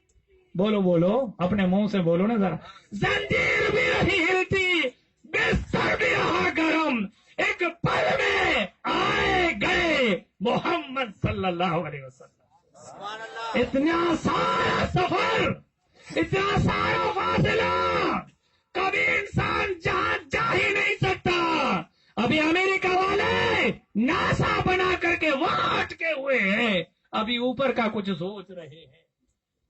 بولو بولو اپنے منہ سے بولو نا ذرا، زنجیر بھی رہی ہلتی، بستر بھی رہا گرم، ایک پل میں آئے گئے محمد صلی اللہ علیہ وسلم۔ سبحان اللہ۔ اتنا سارا سفر، اتنا سارا فاصلہ کبھی انسان جہاں جا ہی نہیں سکتا۔ ابھی امریکہ والے ناسا بنا کر کے وہاں اٹکے ہوئے ہیں، ابھی اوپر کا کچھ سوچ رہے ہیں،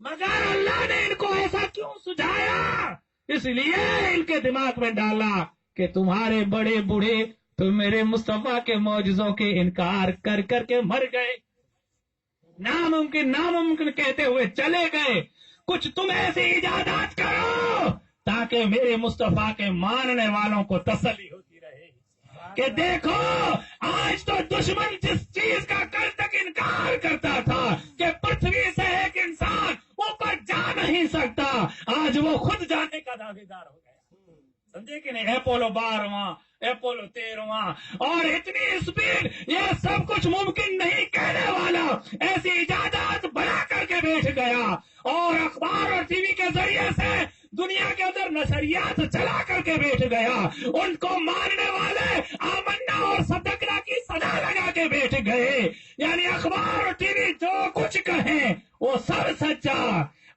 مگر اللہ نے ان کو ایسا کیوں سجھایا؟ اس لیے ان کے دماغ میں ڈالا کہ تمہارے بڑے بوڑھے تو میرے مصطفیٰ کے معجزوں کے انکار کر کر کے مر گئے، ناممکن ناممکن کہتے ہوئے چلے گئے۔ کچھ تم ایسی ایجادات کرو تاکہ میرے مصطفیٰ کے ماننے والوں کو تسلی ہوتی رہے کہ دیکھو آج تو دشمن جس چیز کا کل تک انکار کرتا تھا کہ پرتھوی سے ایک انسان اوپر جا نہیں سکتا، آج وہ خود جانے کا دعویدار ہو گیا، سمجھے کہ نہیں؟ اپولو 12واں، اپولو 13واں، اور اتنی اسپیڈ، یہ سب کچھ ممکن نہیں کہنے والا ایسی ایجادات بنا کر کے بیٹھ گیا، اور اخبار اور ٹی وی کے ذریعے سے دنیا کے اندر نشریات چلا کر کے بیٹھ گیا، ان کو ماننے والے آمنا اور صدقنا کی سزا لگا کے بیٹھ گئے، یعنی اخبار اور ٹی وی جو کچھ کہیں وہ سب سچا۔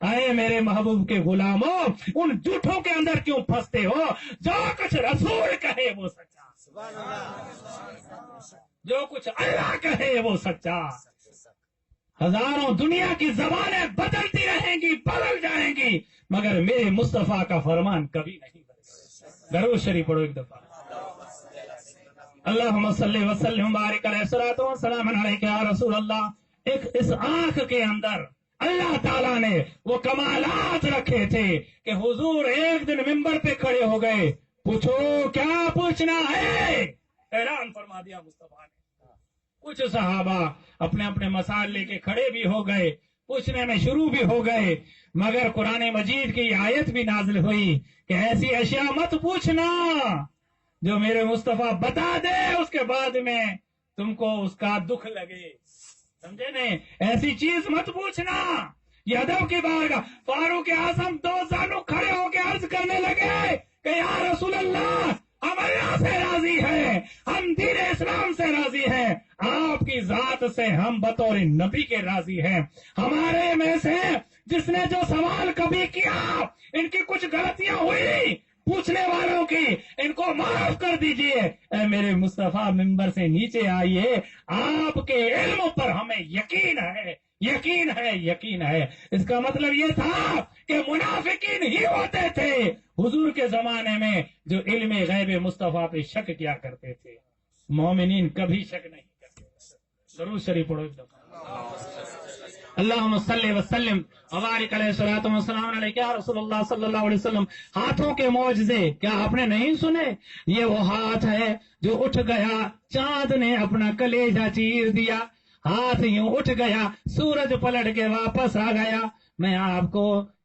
اے میرے محبوب کے غلاموں، ان جھوٹوں کے اندر کیوں پھنستے ہو؟ جو کچھ رسول کہے وہ سچا، سبحان اللہ۔ جو کچھ اللہ کہے وہ سچا۔ ہزاروں دنیا کی زبانیں بدلتی رہیں گی، بدل جائیں گی، مگر میرے مصطفیٰ کا فرمان کبھی نہیں بدلے گا۔ درود شریف پڑھو ایک دفعہ، اللہم صلی وسلم بارک علیہ الصلوۃ والسلام علیک یا رسول اللہ۔ ایک اس آنکھ کے اندر اللہ تعالیٰ نے وہ کمالات رکھے تھے کہ حضور ایک دن ممبر پہ کھڑے ہو گئے، پوچھو کیا پوچھنا ہے، اعلان فرما دیا مصطفیٰ نے۔ کچھ صحابہ اپنے اپنے مسائل لے کے کھڑے بھی ہو گئے، پوچھنے میں شروع بھی ہو گئے، مگر قرآن مجید کی آیت بھی نازل ہوئی کہ ایسی اشیاء مت پوچھنا جو میرے مصطفیٰ بتا دے اس کے بعد میں تم کو اس کا دکھ لگے، سمجھے نہیں؟ ایسی چیز مت پوچھنا۔ یہ ادب کی بارگاہ فاروق اعظم 2 زانو کھڑے ہو کے عرض کرنے لگے کہ یا رسول اللہ، ہم اللہ سے راضی ہیں، ہم دین اسلام سے راضی ہیں، آپ کی ذات سے ہم بطور نبی کے راضی ہیں، ہمارے میں سے جس نے جو سوال کبھی کیا ان کی کچھ غلطیاں ہوئی پوچھنے والوں کی، ان کو معاف کر دیجئے۔ اے میرے مصطفیٰ ممبر سے نیچے آئیے، آپ کے علم پر ہمیں یقین ہے، یقین ہے، یقین ہے۔ اس کا مطلب یہ تھا کہ منافقین ہی ہوتے تھے حضور کے زمانے میں جو علم غیب مصطفیٰ پہ شک کیا کرتے تھے، مومنین کبھی شک نہیں کرتے۔ درود شریف پڑھو ایک دفعہ، اللہم صلی وسلم وبارک علیہ الصلوۃ والسلام علیک یا رسول اللہ صلی اللہ علیہ وسلم۔ ہاتھوں کے معجزے کیا آپ نے نہیں سنے؟ یہ وہ ہاتھ ہے جو اٹھ گیا، چاند نے اپنا کلیجہ چیر دیا، ہاتھ یوں اٹھ گیا، سورج پلٹ کے واپس آ گیا۔ میں آپ کو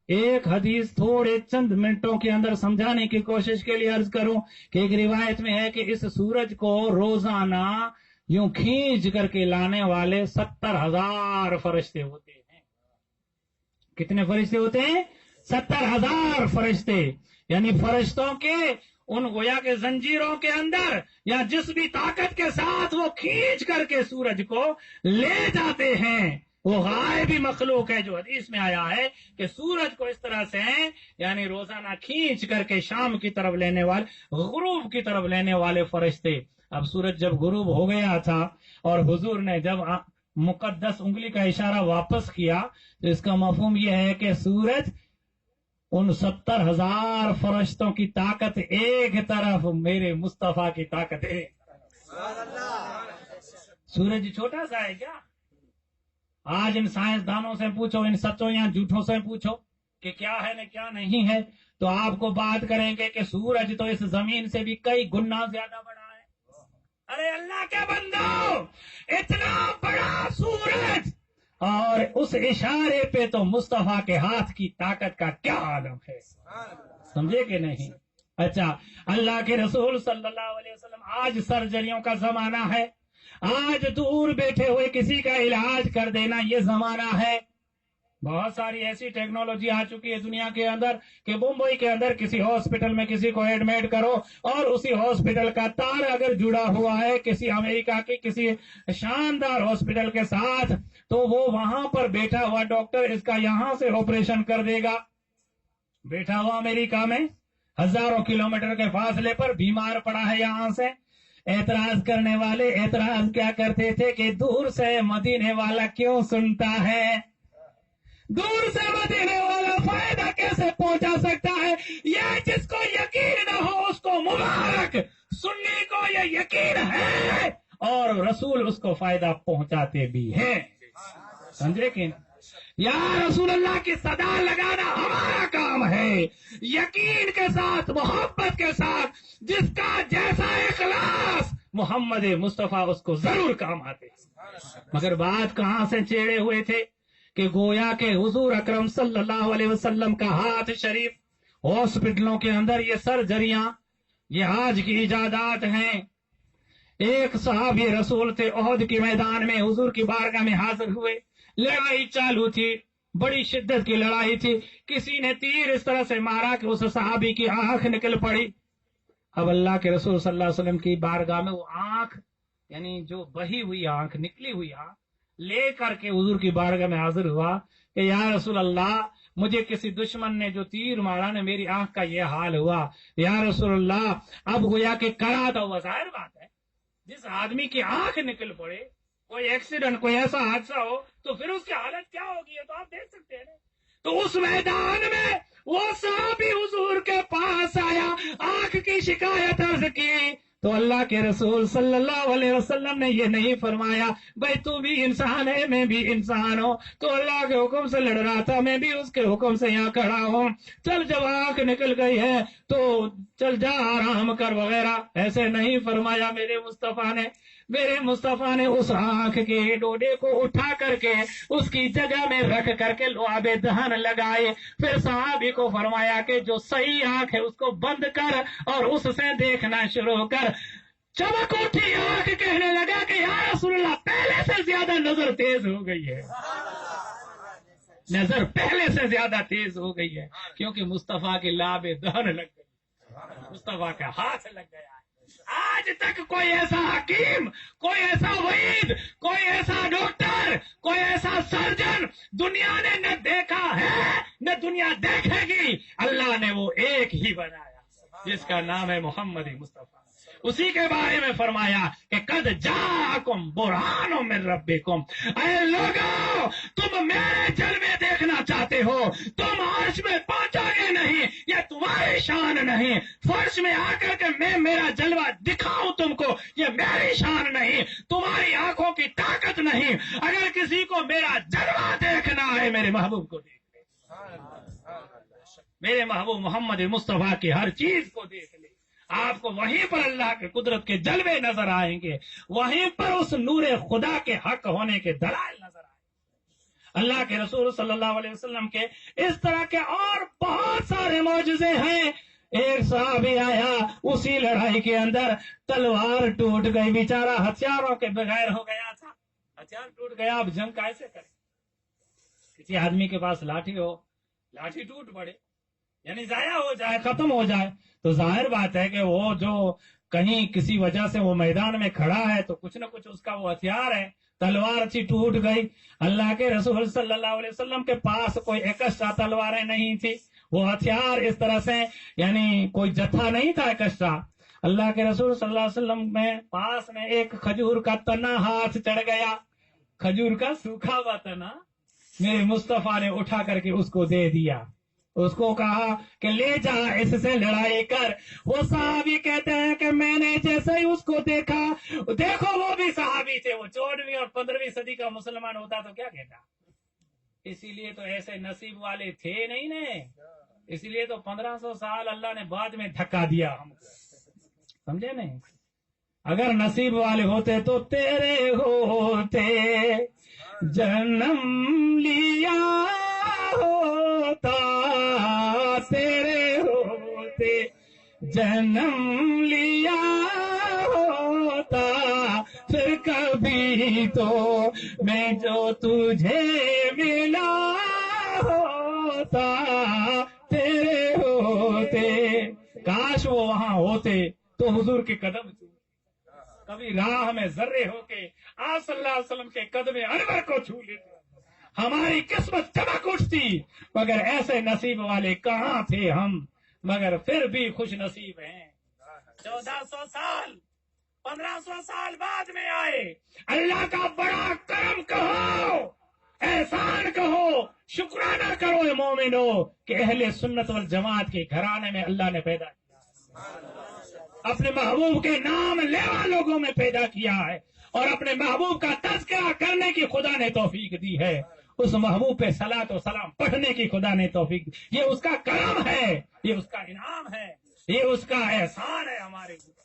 ایک حدیث تھوڑے چند منٹوں کے اندر سمجھانے کی کوشش کے لیے عرض کروں کہ ایک روایت میں ہے کہ اس سورج کو روزانہ یوں کھینچ کر کے لانے والے 70,000 فرشتے ہوتے ہیں. کتنے فرشتے ہوتے ہیں؟ 70,000 فرشتے. یعنی فرشتوں کے ان گویا کے زنجیروں کے اندر یا جس بھی طاقت کے ساتھ وہ کھینچ کر کے سورج کو لے جاتے ہیں وہ غائبی مخلوق ہے. جو حدیث میں آیا ہے کہ سورج کو اس طرح سے یعنی روزانہ کھینچ کر کے شام کی طرف لینے والے، غروب کی طرف لینے والے فرشتے. اب سورج جب غروب ہو گیا تھا اور حضور نے جب مقدس انگلی کا اشارہ واپس کیا تو اس کا مفہوم یہ ہے کہ سورج ان 70,000 فرشتوں کی طاقت ایک طرف، میرے مصطفیٰ کی طاقت ایک طرف. سورج چھوٹا سا ہے کیا؟ آج ان سائنسدانوں سے پوچھو، ان سچوں یا جھوٹوں سے پوچھو کہ کیا ہے نہ کیا نہیں ہے، تو آپ کو بات کریں گے کہ سورج تو اس زمین سے بھی کئی گنا زیادہ بڑا ہے. ارے اللہ کے بندو، اتنا بڑا سورج اور اس اشارے پہ تو مصطفیٰ کے ہاتھ کی طاقت کا کیا عالم ہے، سمجھے کہ نہیں؟ اچھا، اللہ کے رسول صلی اللہ علیہ وسلم، آج سرجریوں کا زمانہ ہے، آج دور بیٹھے ہوئے کسی کا علاج کر دینا یہ زمانہ ہے. بہت ساری ایسی ٹیکنالوجی آ چکی ہے دنیا کے اندر کہ ممبئی کے اندر کسی ہاسپٹل میں کسی کو ایڈمٹ کرو اور اسی ہاسپٹل کا تار اگر جڑا ہوا ہے کسی امریکہ کی کسی شاندار ہاسپٹل کے ساتھ تو وہ وہاں پر بیٹھا ہوا ڈاکٹر اس کا یہاں سے آپریشن کر دے گا. بیٹھا ہوا امریکہ میں ہزاروں کلومیٹر کے فاصلے پر بیمار پڑا ہے یہاں سے. اعتراض کرنے والے اعتراض کیا کرتے تھے کہ دور سے مدینے والا کیوں سنتا ہے، دور سے مدینے والا فائدہ کیسے پہنچا سکتا ہے؟ یہ جس کو یقین نہ ہو اس کو مبارک، سنی کو یہ یقین ہے اور رسول اس کو فائدہ پہنچاتے بھی ہیں. سمجھے کہ یا رسول اللہ کی صدا لگانا ہمارا کام ہے، یقین کے ساتھ، محبت کے ساتھ، جس کا جیسا اخلاص محمد مصطفیٰ اس کو ضرور کام آتے. مگر بات کہاں سے چھیڑے ہوئے تھے کہ گویا کہ حضور اکرم صلی اللہ علیہ وسلم کا ہاتھ شریف ہاسپٹلوں کے اندر یہ سرجریاں یہ آج کی ایجادات ہیں. ایک صحابی رسول تھے، احد کے میدان میں حضور کی بارگاہ میں حاضر ہوئے، لڑائی چالو تھی، بڑی شدت کی لڑائی تھی، کسی نے تیر اس طرح سے مارا کہ اس صحابی کی آنکھ نکل پڑی. اب اللہ کے رسول صلی اللہ علیہ وسلم کی بارگاہ میں وہ آنکھ یعنی جو بہی ہوئی آنکھ، نکلی ہوئی آنکھ لے کر کے حضور کی بارگاہ میں حاضر ہوا کہ یا رسول اللہ، مجھے کسی دشمن نے جو تیر مارا نے میری آنکھ کا یہ حال ہوا. یا رسول اللہ، اب گویا کہ کرا تو وہ ظاہر بات ہے جس آدمی کی آنکھ نکل پڑے، کوئی ایکسیڈنٹ، کوئی ایسا حادثہ ہو تو پھر اس کی حالت کیا ہوگی، یہ تو آپ دیکھ سکتے ہیں. تو اس میدان میں وہ صحابی حضور کے پاس آیا، آنکھ کی شکایت عرض کی تو اللہ کے رسول صلی اللہ علیہ وسلم نے یہ نہیں فرمایا بھائی تو بھی انسان ہے میں بھی انسان ہوں، تو اللہ کے حکم سے لڑ رہا تھا، میں بھی اس کے حکم سے یہاں کھڑا ہوں، چل جب آنکھ نکل گئی ہے تو چل جا آرام کر وغیرہ. ایسے نہیں فرمایا میرے مصطفیٰ نے اس آنکھ کے ڈوڈے کو اٹھا کر کے اس کی جگہ میں رکھ کر کے لعاب دہن لگائے. پھر صحابی کو فرمایا کہ جو صحیح آنکھ ہے اس کو بند کر اور اس سے دیکھنا شروع کر. چمک اٹھی آنکھ، کہنے لگا کہ یا رسول اللہ پہلے سے زیادہ نظر تیز ہو گئی ہے، نظر پہلے سے زیادہ تیز ہو گئی ہے کیونکہ مصطفیٰ کی لعاب دہن لگ گئی، مصطفیٰ کا ہاتھ لگ گیا. آج تک کوئی ایسا حکیم، کوئی ایسا وعید، کوئی ایسا ڈاکٹر، کوئی ایسا سرجن دنیا نے نہ دیکھا ہے نہ دنیا دیکھے گی. اللہ نے وہ ایک ہی بنایا جس کا نام ہے محمد مصطفیٰ. اسی کے بارے میں فرمایا کہ قد جاءکم برہان من ربکم، اے لوگو تم میرے جلوے دیکھنا چاہتے ہو، تم عرش میں پہنچو گے نہیں، یہ تمہاری شان نہیں. فرش میں آ کر کے میں میرا جلوہ دکھاؤں تم کو، یہ میری شان نہیں، تمہاری آنکھوں کی طاقت نہیں. اگر کسی کو میرا جلوہ دیکھنا ہے میرے محبوب کو دیکھ لے، میرے محبوب محمد مصطفیٰ کی ہر چیز کو دیکھ لے. آپ کو وہیں پر اللہ کے قدرت کے جلوے نظر آئیں گے، وہیں پر اس نور خدا کے حق ہونے کے دلائل نظر آئیں گے. اللہ کے رسول صلی اللہ علیہ وسلم کے اس طرح کے اور بہت سارے معجزے ہیں. ایک صحابی آیا, اسی لڑائی کے اندر تلوار ٹوٹ گئی, بیچارہ ہتھیاروں کے بغیر ہو گیا تھا, ہتھیار ٹوٹ گیا, اب جنگ کیسے کرے؟ کسی آدمی کے پاس لاٹھی ہو, لاٹھی ٹوٹ پڑے یعنی ضائع ہو جائے, ختم ہو جائے, تو ظاہر بات ہے کہ وہ جو کہیں کسی وجہ سے وہ میدان میں کھڑا ہے تو کچھ نہ کچھ اس کا وہ ہتھیار ہے. تلوار اچھی ٹوٹ گئی. اللہ کے رسول صلی اللہ علیہ وسلم کے پاس کوئی ایکسٹرا تلواریں نہیں تھی, وہ ہتھیار اس طرح سے یعنی کوئی جتھا نہیں تھا ایکسٹرا. اللہ کے رسول صلی اللہ علیہ وسلم میں پاس میں ایک کھجور کا تنا ہاتھ چڑھ گیا, کھجور کا سوکھا ہوا تنا میرے مصطفیٰ نے اٹھا کر کے اس کو دے دیا. اس کو کہا کہ لے جا, اس سے لڑائی کر. وہ صحابی کہتے ہیں کہ میں نے جیسے ہی اس کو دیکھا, دیکھو وہ بھی صحابی تھے, وہ 14ویں اور 15ویں صدی کا مسلمان ہوتا تو کیا کہتا. اسی لیے تو ایسے نصیب والے تھے نہیں نے, اسی لیے تو 1500 سال اللہ نے بعد میں دھکا دیا ہم کو, سمجھے نہیں. اگر نصیب والے ہوتے تو تیرے ہوتے جنم لیا ہوتا, تیرے ہوتے جنم لیا ہوتا, پھر کبھی تو میں جو تجھے ملا ہوتا, تیرے ہوتے. کاش وہ وہاں ہوتے تو حضور کے قدم کبھی راہ میں ذرے ہو کے آپ صلی اللہ علیہ وسلم کے قدم انور کو چھو لیتے, ہماری قسمت چمک اٹھتی. مگر ایسے نصیب والے کہاں تھے ہم, مگر پھر بھی خوش نصیب ہیں. 1400 سال 1500 سال بعد میں آئے. اللہ کا بڑا کرم کہو, احسان کہو, شکرانہ کرو اے مومنو کہ اہل سنت والجماعت کے گھرانے میں اللہ نے پیدا کیا, اپنے محبوب کے نام لیوا لوگوں میں پیدا کیا ہے, اور اپنے محبوب کا تذکرہ کرنے کی خدا نے توفیق دی ہے. اس محبوب پہ صلاۃ و سلام پڑھنے کی خدا نے توفیق دی. یہ اس کا کرم ہے, یہ اس کا انعام ہے, یہ اس کا احسان ہے ہمارے اوپر.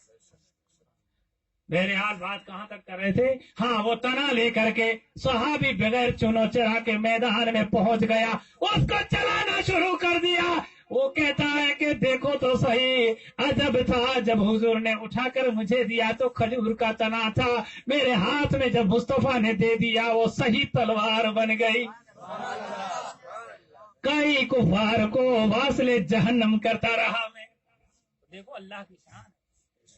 بہرحال بات کہاں تک کر رہے تھے؟ ہاں, وہ تنا لے کر کے صحابی بغیر چنو چرا کے میدان میں پہنچ گیا, اس کو چلانا شروع کر دیا. وہ کہتا ہے کہ دیکھو تو صحیح, عجب تھا جب حضور نے اٹھا کر مجھے دیا تو کھجور کا تنا تھا, میرے ہاتھ میں جب مصطفیٰ نے دے دیا وہ صحیح تلوار بن گئی. کئی کفار کو واصل جہنم کرتا رہا میں. دیکھو اللہ کی شان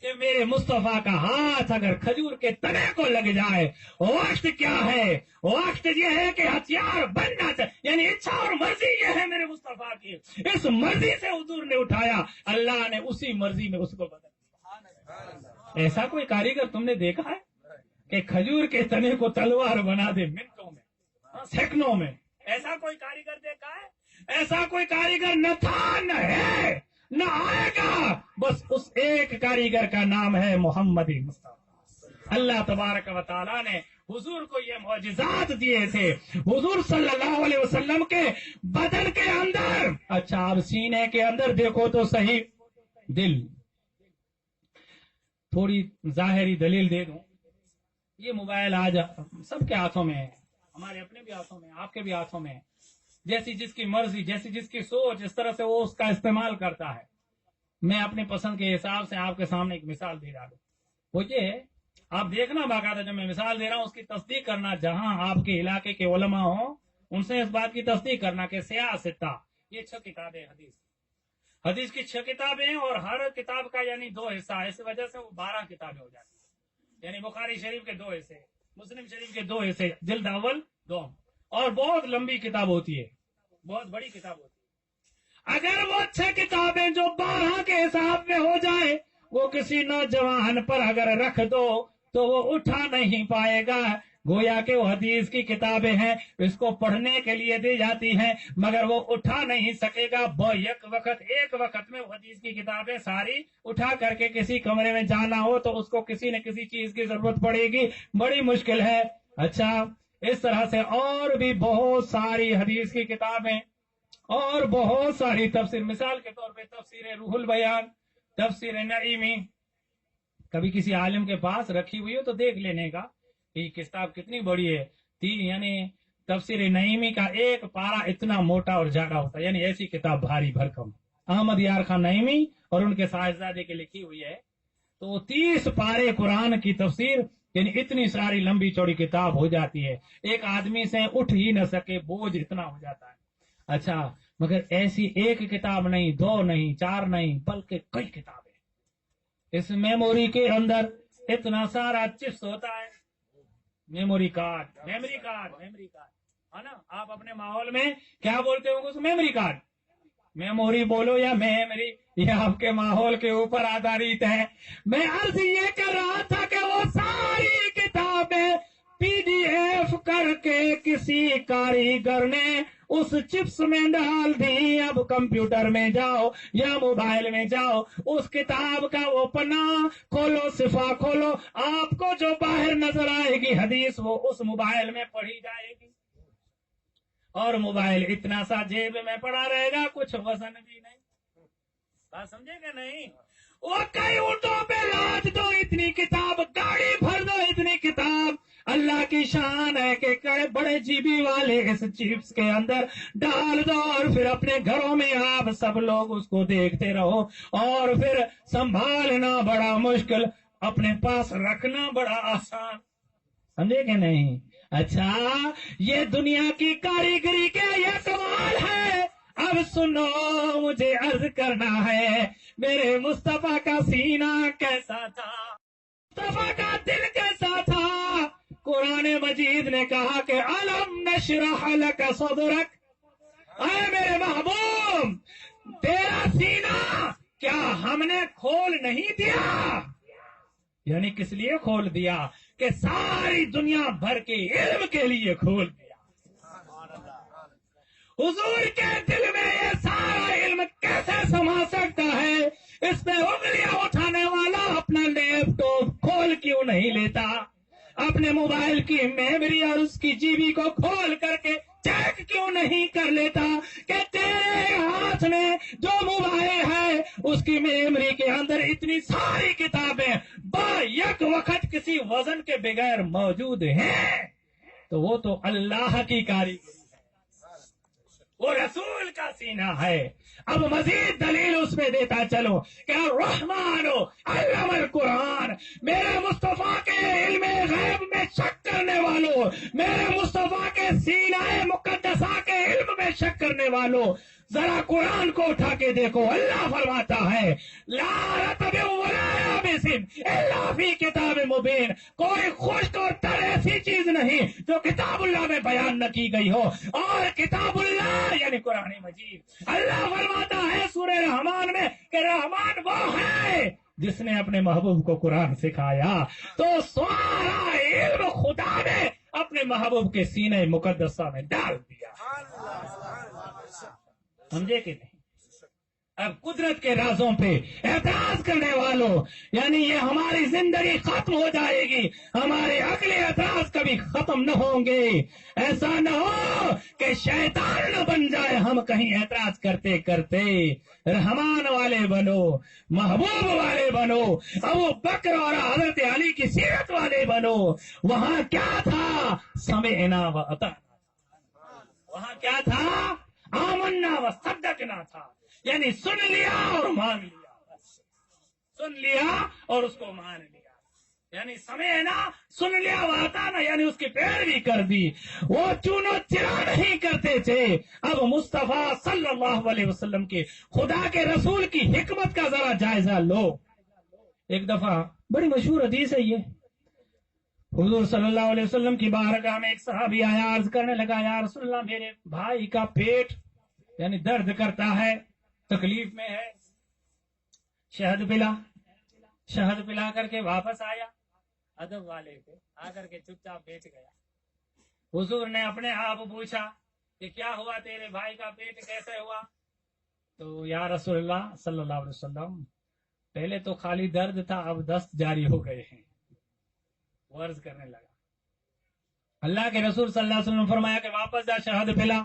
کہ میرے مصطفیٰ کا ہاتھ اگر کھجور کے تنے کو لگ جائے, وقت کیا ہے؟ وقت یہ ہے کہ ہتھیار بننا چاہیے, یعنی اچھا اور مرضی یہ ہے میرے مصطفیٰ کی. اس مرضی سے حضور نے اٹھایا, اللہ نے اسی مرضی میں اس کو بدل دیا. ایسا کوئی کاریگر تم نے دیکھا ہے کہ کھجور کے تنے کو تلوار بنا دے منٹوں میں, سیکنڈوں میں؟ ایسا کوئی کاریگر دیکھا ہے؟ ایسا کوئی کاریگر نہ تھا, نہ ہے, نہ آئے گا. بس اس ایک کاریگر کا نام ہے محمد مصطفیٰ. اللہ تبارک و تعالیٰ نے حضور کو یہ معجزات دیے تھے. حضور صلی اللہ علیہ وسلم کے بدن کے اندر, اچھا اب سینے کے اندر دیکھو تو صحیح, دل. تھوڑی ظاہری دلیل دے دوں, یہ موبائل آج سب کے ہاتھوں میں ہے, ہمارے اپنے بھی ہاتھوں میں, آپ کے بھی ہاتھوں میں ہے. جیسی جس کی مرضی, جیسی جس کی سوچ, اس طرح سے وہ اس کا استعمال کرتا ہے. میں اپنی پسند کے حساب سے آپ کے سامنے ایک مثال دے رہا ہوں. وہ یہ ہے, آپ دیکھنا باقاعدہ جو میں مثال دے رہا ہوں اس کی تصدیق کرنا. جہاں آپ کے علاقے کے علماء ہوں ان سے اس بات کی تصدیق کرنا کہ سیاستہ, یہ 6 کتابیں حدیث کی 6 کتابیں ہیں, اور ہر کتاب کا یعنی 2 حصہ, اس وجہ سے وہ 12 کتابیں ہو جاتی ہیں. یعنی بخاری شریف کے 2 حصے, مسلم شریف کے 2 حصے, جلد اول 2, اور بہت لمبی کتاب ہوتی ہے, بہت بڑی کتاب ہوتی ہے. اگر وہ 6 کتابیں جو 12 کے حساب میں ہو جائے, وہ کسی نوجوان پر اگر رکھ دو تو وہ اٹھا نہیں پائے گا. گویا کہ وہ حدیث کی کتابیں ہیں, اس کو پڑھنے کے لیے دی جاتی ہیں, مگر وہ اٹھا نہیں سکے گا. ایک وقت میں وہ حدیث کی کتابیں ساری اٹھا کر کے کسی کمرے میں جانا ہو تو اس کو کسی نہ کسی چیز کی ضرورت پڑے گی, بڑی مشکل ہے. اچھا, اس طرح سے اور بھی بہت ساری حدیث کی کتابیں اور بہت ساری تفسیر, مثال کے طور پہ تفسیر روح البیان, تفسیر نعیمی, کبھی کسی عالم کے پاس رکھی ہوئی ہو تو دیکھ لینے کا کہ یہ کتاب کتنی بڑی ہے. یعنی تفسیر نعیمی کا ایک پارا اتنا موٹا اور جاڑا ہوتا ہے، یعنی ایسی کتاب بھاری بھرکم احمد یار خان نعیمی اور ان کے صاحبزادے کی لکھی ہوئی ہے، تو 30 پارے قرآن کی تفسیر، یعنی اتنی ساری لمبی چوڑی کتاب ہو جاتی ہے، ایک آدمی سے اٹھ ہی نہ سکے، بوجھ اتنا ہو جاتا ہے۔ اچھا، مگر ایسی ایک کتاب نہیں، 2 نہیں، 4 نہیں، بلکہ کئی کتابیں۔ اس میموری کے اندر اتنا سارا چپس ہوتا ہے، میموری کارڈ ہے نا، آپ اپنے ماحول میں کیا بولتے ہو اس میموری کارڈ، میموری بولو یا میموری، یہ آپ کے ماحول کے اوپر آدھارت ہے۔ میں عرض یہ کر رہا تھا کہ وہ ساری کتابیں پی ڈی ایف کر کے کسی کاریگر نے اس چپس میں ڈال دی۔ اب کمپیوٹر میں جاؤ یا موبائل میں جاؤ، اس کتاب کا وہ پنا کھولو، صفحہ کھولو، آپ کو جو باہر نظر آئے گی حدیث، وہ اس موبائل میں پڑھی جائے گی، اور موبائل اتنا سا جیب میں پڑا رہے گا، کچھ وزن بھی نہیں۔ بات سمجھے کہ نہیں؟ وہ کئی اونٹوں پہ لاد دو اتنی کتاب، گاڑی بھر دو اتنی کتاب، اللہ کی شان ہے کہ بڑے جی بی والے اس چپس کے اندر ڈال دو، اور پھر اپنے گھروں میں آپ سب لوگ اس کو دیکھتے رہو، اور پھر سنبھالنا بڑا مشکل، اپنے پاس رکھنا بڑا آسان، سمجھے کہ نہیں؟ اچھا، یہ دنیا کی کاریگری کے یہ کمال ہے۔ اب سنو، مجھے عرض کرنا ہے، میرے مصطفیٰ کا سینہ کیسا تھا، مصطفیٰ کا دل کیسا تھا۔ قرآن مجید نے کہا کہ الم نشرح لک صدرک، اے میرے محبوب تیرا سینہ کیا ہم نے کھول نہیں دیا؟ یعنی کس لیے کھول دیا؟ کہ ساری دنیا بھر کے علم کے لیے کھول دیا۔ حضور کے دل میں یہ سارا علم کیسے سما سکتا ہے؟ اس پہ انگلیاں اٹھانے والا اپنا لیپ ٹاپ کھول کیوں نہیں لیتا؟ اپنے موبائل کی میموری اور اس کی جی بی کو کھول کر کے چیک کیوں نہیں کر لیتا کہ تیرے ہاتھ میں جو موبائل ہے اس کی میموری کے اندر اتنی ساری کتابیں با یک وقت کسی وزن کے بغیر موجود ہیں؟ تو وہ تو اللہ کی کاریگری ہے، وہ رسول کا سینہ ہے۔ اب مزید دلیل اس میں دیتا چلو کہ الرحمن علم القرآن، میرے مصطفیٰ کے علم غیب میں شک کرنے والوں، میرے مصطفیٰ کے سینہ مقدسہ کے علم میں شک کرنے والوں، ذرا قرآن کو اٹھا کے دیکھو، اللہ فرماتا ہے لا رطب ولا یابس الا فی کتاب مبین، کوئی خشک اور تر ایسی چیز نہیں جو کتاب اللہ میں بیان نہ کی گئی ہو، اور کتاب اللہ یعنی قرآن مجید، اللہ فرماتا ہے سورہ رحمان میں کہ رحمان وہ ہے جس نے اپنے محبوب کو قرآن سکھایا۔ تو سارا علم خدا نے اپنے محبوب کے سینے مقدسہ میں ڈال دیا، سمجھے کہ نہیں؟ اب قدرت کے رازوں پہ اعتراض کرنے والوں، یعنی یہ ہماری زندگی ختم ہو جائے گی، ہمارے عقلی اعتراض کبھی ختم نہ ہوں گے، ایسا نہ ہو کہ شیطان نہ بن جائے ہم کہیں اعتراض کرتے کرتے۔ رحمان والے بنو، محبوب والے بنو، ابو بکر اور حضرت علی کی سیرت والے بنو۔ وہاں کیا تھا؟ سمعنا و اطعنا، وہاں کیا تھا؟ آمنا و صدقنا تھا، یعنی سن لیا اور مان لیا، سن لیا اور اس کو مان لیا، یعنی سمعنا، سن لیا، واطعنا یعنی اس کی پیروی کر دی۔ وہ چونو چرا نہیں کرتے تھے۔ اب مصطفیٰ صلی اللہ علیہ وسلم کے، خدا کے رسول کی حکمت کا ذرا جائزہ لو۔ ایک دفعہ بڑی مشہور حدیث ہے یہ، حضور صلی اللہ علیہ وسلم کی بارگاہ میں ایک صحابی آیا، عرض کرنے لگا یا رسول اللہ میرے بھائی کا پیٹ یعنی درد کرتا ہے، تکلیف میں ہے، شہد پلا۔ شہد پلا کر کے واپس آیا، ادب والے پہ آ کر کے چپ چاپ بیٹھ گیا۔ حضور نے اپنے آپ پوچھا کہ کیا ہوا تیرے بھائی کا پیٹ کیسے ہوا؟ تو یا رسول اللہ صلی اللہ علیہ وسلم پہلے تو خالی درد تھا، اب دست جاری ہو گئے ہیں۔ وہ عرض کرنے لگا، اللہ کے رسول صلی اللہ علیہ وسلم نے فرمایا کہ واپس جا شہد پلا۔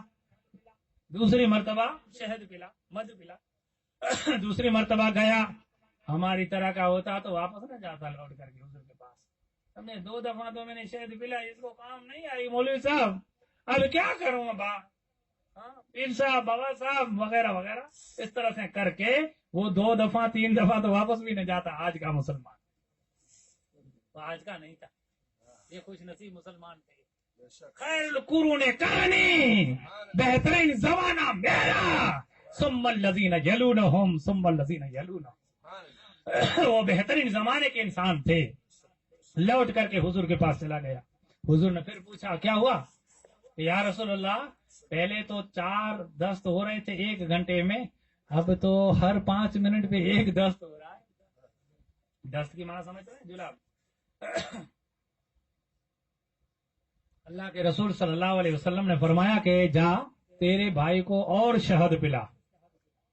دوسری مرتبہ شہد پلا، مد پلا۔ دوسری مرتبہ گیا، ہماری طرح کا ہوتا تو واپس نہ جاتا لوٹ کر کے حضور کے پاس۔ ہم نے 2 دفعہ تو میں نے شہد پلا، اس کو کام نہیں آئی مولوی صاحب، اب کیا کروں ابا؟ پیر صاحب، بابا صاحب وغیرہ وغیرہ اس طرح سے کر کے وہ 2 دفعہ 3 دفعہ تو واپس بھی نہیں جاتا آج کا مسلمان. تو آج کا نہیں تھا، یہ خوش نصیب مسلمان تھے. خیر القرون کرنی، بہترین زمانہ میرا، ثم الذین یلونہم ثم الذین یلونہم. وہ بہترین زمانے کے انسان تھے. لوٹ کر کے حضور کے پاس چلا گیا. حضور نے پھر پوچھا کیا ہوا؟ یا رسول اللہ، پہلے تو 4 دست ہو رہے تھے 1 گھنٹے میں، اب تو ہر 5 منٹ پہ 1 دست ہو رہا ہے. دست کی معنی سمجھ رہے ہیں جلاب؟ اللہ کے رسول صلی اللہ علیہ وسلم نے فرمایا کہ جا تیرے بھائی کو اور شہد پلا،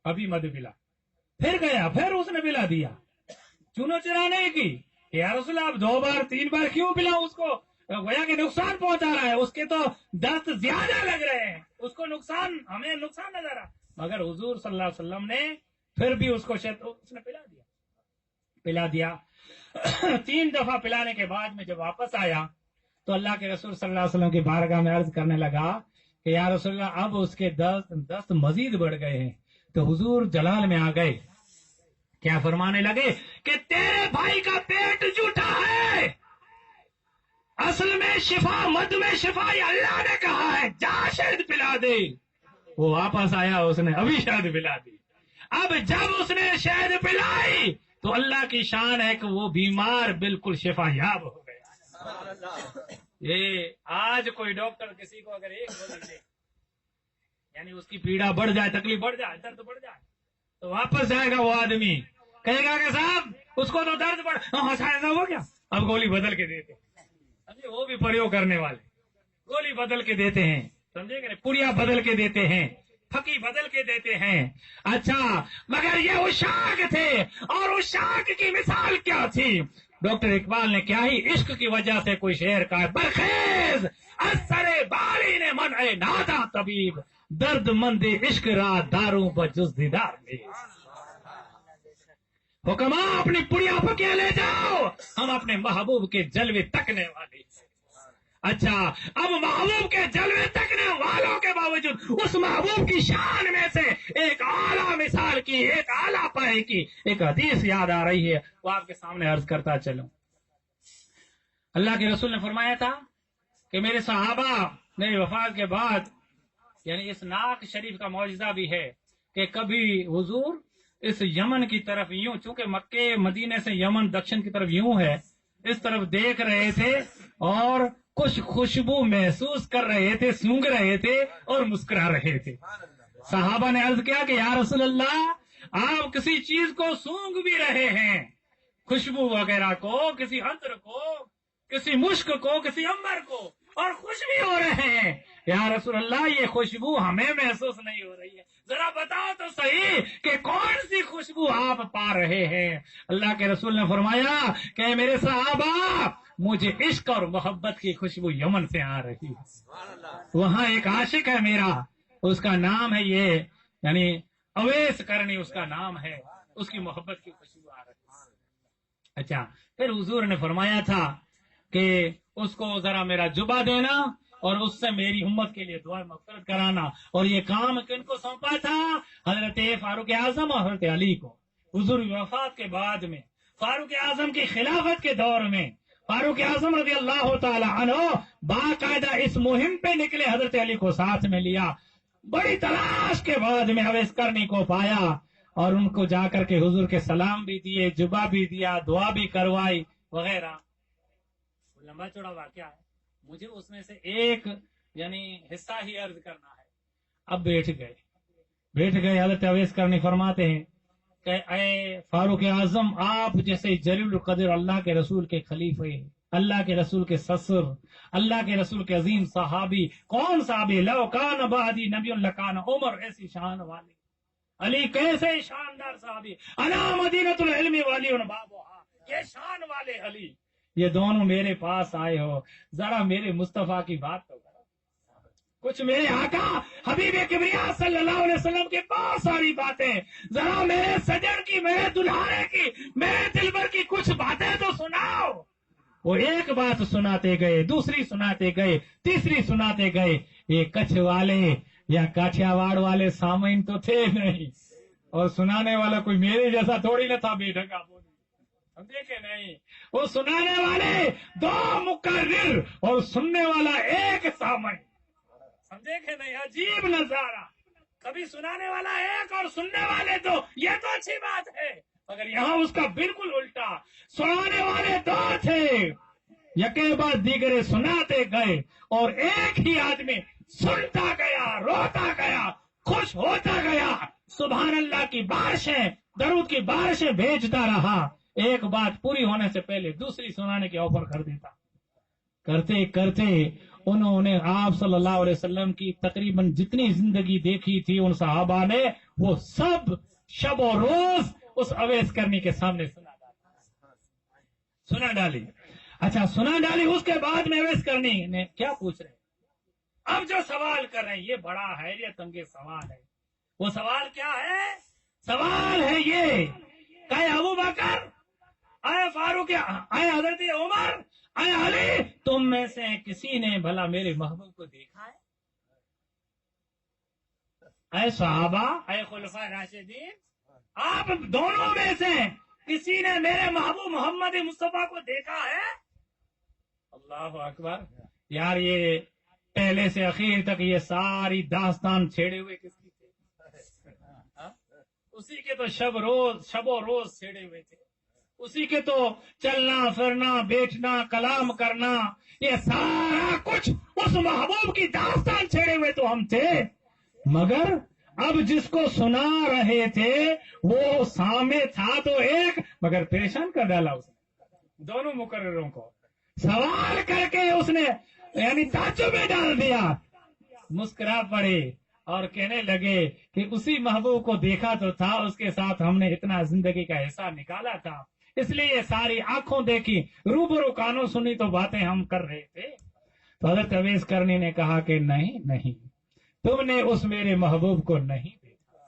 ابھی مد پلا. پھر گیا، پھر اس نے پلا دیا. چنو چرا نہیں کی. یا رسول اللہ، آپ 2 بار 3 بار کیوں پلا اس کو؟ گویا کہ نقصان پہنچا رہا ہے، اس کے تو دست زیادہ لگ رہے ہیں، اس کو نقصان، ہمیں نقصان نظر آ. مگر حضور صلی اللہ علیہ وسلم نے پھر بھی اس کو اس نے پلا دیا. 3 دفعہ پلانے کے بعد میں جب واپس آیا تو اللہ کے رسول صلی اللہ علیہ وسلم کی بارگاہ میں عرض کرنے لگا کہ یا رسول اللہ، اب اس کے دست مزید بڑھ گئے ہیں. تو حضور جلال میں آ گئے، کیا فرمانے لگے کہ تیرے بھائی کا پیٹ جھوٹا ہے، اصل میں شفا، مد میں شفا یہ اللہ نے کہا ہے، جا شہد پلا دے. وہ واپس آیا، اس نے ابھی شہد پلا دی. اب جب اس نے شہد پلائی تو اللہ کی شان ہے کہ وہ بیمار بالکل شفا یاب ہو گیا. یہ آج کوئی ڈاکٹر کسی کو اگر 1 گولی دے، یعنی اس کی پیڑا بڑھ جائے، تکلیف بڑھ جائے، درد بڑھ جائے، تو واپس جائے گا وہ آدمی، کہے گا کہ صاحب اس کو تو درد بڑھ ہو گیا، اب گولی بدل کے دیتے. وہ بھی پریو کرنے والے گولی بدل کے دیتے ہیں، سمجھے کہ پوریا بدل کے دیتے ہیں، پھکی بدل کے دیتے ہیں. اچھا، مگر یہ اشاق تھے، اور اشاق کی مثال کیا تھی؟ ڈاکٹر اقبال نے کیا ہی عشق کی وجہ سے کوئی شعر کہا، برخیز اثر بالی نے منع نادا طبیب، درد مند عشق را داروں بجز دیدار میں. حکما اپنی پڑیا پکیا لے جاؤ، ہم اپنے محبوب کے جلوے تکنے والے. اچھا، اب محبوب کے جلوے تکنے والوں کے باوجود اس محبوب کی شان میں سے ایک اعلیٰ مثال کی، ایک اعلیٰ پائے کی ایک حدیث یاد آ رہی ہے، وہ آپ کے سامنے عرض کرتا چلوں. اللہ کے رسول نے فرمایا تھا کہ میرے صحابہ میری وفات کے بعد، یعنی اس ناک شریف کا معجزہ بھی ہے کہ کبھی حضور اس یمن کی طرف یوں، چونکہ مکے مدینے سے یمن دکشن کی طرف یوں ہے، اس طرف دیکھ رہے تھے اور کچھ خوشبو محسوس کر رہے تھے، سونگ رہے تھے اور مسکرا رہے تھے. صحابہ نے عرض کیا کہ یا رسول اللہ، آپ کسی چیز کو سونگ بھی رہے ہیں، خوشبو وغیرہ کو، کسی عطر کو، کسی مشک کو، کسی عنبر کو، اور خوش بھی ہو رہے ہیں. یا رسول اللہ، یہ خوشبو ہمیں محسوس نہیں ہو رہی ہے، ذرا بتاؤ تو صحیح کہ کون سی خوشبو آپ پا رہے ہیں. اللہ کے رسول نے فرمایا کہ میرے صحابہ، مجھے عشق اور محبت کی خوشبو یمن سے آ رہی ہے. وہاں ایک عاشق ہے میرا، اس کا نام ہے یہ، یعنی اویس کرنی اس کا نام ہے، اس کی محبت کی خوشبو آ رہی ہے. اچھا، پھر حضور نے فرمایا تھا کہ اس کو ذرا میرا جبہ دینا اور اس سے میری امت کے لیے دعا مغفرت کرانا. اور یہ کام کن کو سونپا تھا؟ حضرت فاروق اعظم اور حضرت علی کو. حضور وفات کے بعد میں، فاروق اعظم کی خلافت کے دور میں، فاروق اعظم رضی اللہ تعالی عنہ باقاعدہ اس مہم پہ نکلے، حضرت علی کو ساتھ میں لیا. بڑی تلاش کے بعد میں اویس کرنی کو پایا اور ان کو جا کر کے حضور کے سلام بھی دیے، جبہ بھی دیا، دعا بھی کروائی وغیرہ. لمبا چوڑا واقعہ ہے، مجھے اس میں سے ایک یعنی حصہ ہی عرض کرنا ہے. اب بیٹھ گئے حضرت اویس کرنی فرماتے ہیں کہ اے فاروق اعظم، آپ جیسے جلیل القدر اللہ کے رسول کے خلیفے، اللہ کے رسول کے سسر، اللہ کے رسول کے عظیم صحابی، کون صحابی؟ لو کان بعدی نبی لکان عمر، ایسی شان والے. علی کیسے شاندار صحابی، انا مدینۃ العلم والی بابوہا، یہ شان والے علی، یہ دونوں میرے پاس آئے ہو، ذرا میرے مصطفیٰ کی بات تو کرو. کچھ میرے آقا حبیب کبریا صلی اللہ علیہ وسلم کی بہت ساری باتیں، ذرا میرے سجن کی، میرے دلہارے کی، میرے دلبر کی کچھ باتیں تو سناؤ. وہ ایک بات سناتے گئے، دوسری سناتے گئے، تیسری سناتے گئے. یہ کچھ والے یا کاٹھیاواڑ والے سامعین تو تھے نہیں، اور سنانے والا کوئی میرے جیسا تھوڑی نہ تھا بے ڈھنگا بولی، سمجھے کہ نہیں؟ وہ سنانے والے 2 مقرر اور سننے والا 1 سامعین، سمجھے کہ نہیں؟ عجیب نظارہ، کبھی سنانے والا 1 اور سننے والے 2، یہ تو اچھی بات ہے، مگر یہاں اس کا بالکل الٹا، سنانے والے 2 تھے، یکے بعد دیگرے سناتے گئے، اور ایک ہی آدمی سنتا گیا، روتا گیا، خوش ہوتا گیا، سبحان اللہ کی بارشیں، درود کی بارشیں بھیجتا رہا، ایک بات پوری ہونے سے پہلے دوسری سنانے کے آفر کر دیتا۔ کرتے کرتے انہوں نے آپ صلی اللہ علیہ وسلم کی تقریباً جتنی زندگی دیکھی تھی ان صحابہ نے، وہ سب شب و روز اس اویس کرنی کے سامنے سنا ڈالی۔ اچھا سنا ڈالی، اس کے بعد میں اویس کرنی نے کیا پوچھ رہے ہیں؟ اب جو سوال کر رہے ہیں یہ بڑا حیرت انگیز سوال ہے۔ وہ سوال کیا ہے؟ سوال ہے یہ کہ ابو بکر، اے فاروق، اے حضرت عمر، اے علی، تم میں سے کسی نے بھلا میرے محبوب کو دیکھا ہے؟ اے صحابہ، اے خلفاء راشدین، آپ دونوں میں سے کسی نے میرے محبوب محمد مصطفیٰ کو دیکھا ہے؟ اللہ اکبر! یار یہ پہلے سے اخیر تک یہ ساری داستان چھیڑے ہوئے کس کی تھے؟ اسی کے تو شب و روز چھیڑے ہوئے تھے، اسی کے تو چلنا پھرنا بیٹھنا کلام کرنا، یہ سارا کچھ اس محبوب کی داستان چھیڑے ہوئے تو ہم تھے، مگر اب جس کو سنا رہے تھے وہ سامنے تھا تو ایک، مگر پریشان کر ڈالا اس نے دونوں مقرروں کو، سوال کر کے اس نے یعنی تعجب میں ڈال دیا۔ مسکرا پڑے اور کہنے لگے کہ اسی محبوب کو دیکھا تو تھا، اس کے ساتھ ہم نے اتنا زندگی کا حصہ نکالا تھا، اس لیے یہ ساری آنکھوں دیکھی روبرو کانوں سنی تو باتیں ہم کر رہے تھے۔ تو حضرت اویس کرنی نے کہا کہ نہیں، تم نے اس میرے محبوب کو نہیں دیکھا۔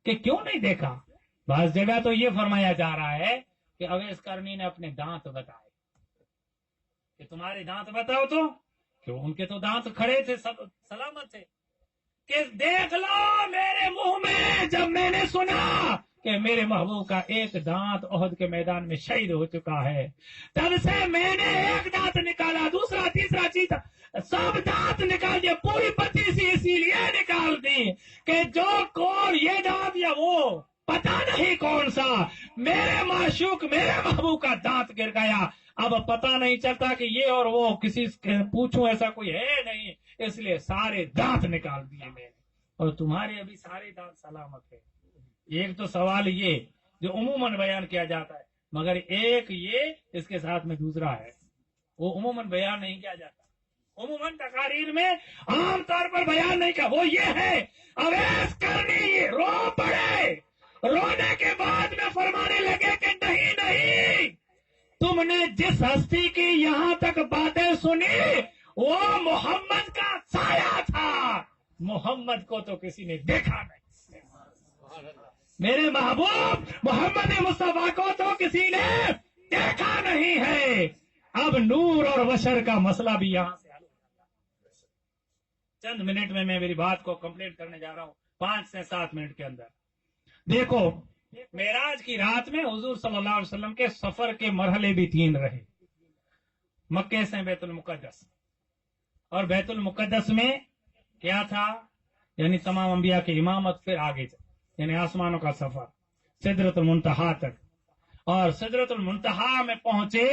کہ کیوں نہیں دیکھا؟ بعض جگہ تو یہ فرمایا جا رہا ہے کہ اویس کرنی نے اپنے دانت بتائے کہ تمہارے دانت بتاؤ تو، کہ ان کے تو دانت کھڑے تھے، سب سلامت تھے، کہ دیکھ لو میرے منہ میں جب میں نے سنا کہ میرے محبوب کا ایک دانت احد کے میدان میں شہید ہو چکا ہے، تب سے میں نے ایک دانت نکالا، دوسرا تیسرا چیز سب دانت نکال دیے، پوری پتی سی اسی لیے نکال دی کہ جو کون یہ دانت یا وہ پتہ نہیں کون سا، میرے معشوق میرے محبوب کا دانت گر گیا، اب پتہ نہیں چلتا کہ یہ اور وہ، کسی پوچھوں ایسا کوئی ہے نہیں، اس لیے سارے دانت نکال دیے میں نے، اور تمہارے ابھی سارے دانت سلامت ہے۔ ایک تو سوال یہ جو عموماً بیان کیا جاتا ہے، مگر ایک یہ اس کے ساتھ میں دوسرا ہے، وہ عموماً بیان نہیں کیا جاتا، عموماً تقاریر میں عام طور پر بیان نہیں کیا، وہ یہ ہے اویس کرنی رو پڑے، رونے کے بعد میں فرمانے لگے کہ نہیں، تم نے جس ہستی کی یہاں تک باتیں سنی وہ محمد کا سایہ تھا، محمد کو تو کسی نے دیکھا نہیں، میرے محبوب محمد مصطفیٰ کو تو کسی نے دیکھا نہیں ہے۔ اب نور اور بشر کا مسئلہ بھی یہاں سے حل ہو جاتا ہے۔ چند منٹ میں میری بات کو کمپلیٹ کرنے جا رہا ہوں، 5 سے 7 منٹ کے اندر۔ دیکھو، معراج کی رات میں حضور صلی اللہ علیہ وسلم کے سفر کے مرحلے بھی 3 رہے، مکے سے بیت المقدس، اور بیت المقدس میں کیا تھا، یعنی تمام انبیاء کی امامت، پھر آگے یعنی آسمانوں کا سفر سدرۃ المنتہا تک، اور سدرۃ المنتہا میں پہنچے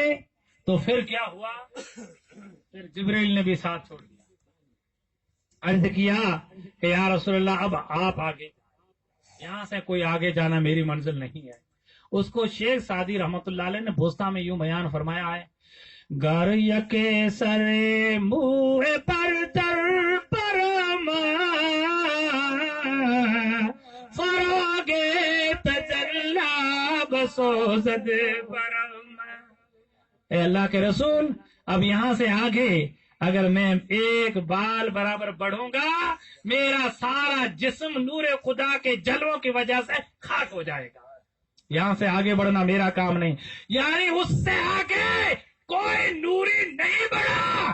تو پھر کیا ہوا، پھر جبریل نے بھی ساتھ چھوڑ دیا، عرض کیا کہ یا رسول اللہ اب آپ آگے، یہاں سے کوئی آگے جانا میری منزل نہیں ہے۔ اس کو شیخ سعدی رحمت اللہ علیہ نے بوستا میں یوں بیان فرمایا ہے، گر یکے سر منہ پر در پرم فراغے تجلا بسوزد پرم۔ اے اللہ کے رسول، اب یہاں سے آگے اگر میں ایک بال برابر بڑھوں گا میرا سارا جسم نور خدا کے جلووں کی وجہ سے خاک ہو جائے گا، یہاں سے آگے بڑھنا میرا کام نہیں، یعنی اس سے آگے کوئی نوری نہیں بڑھا،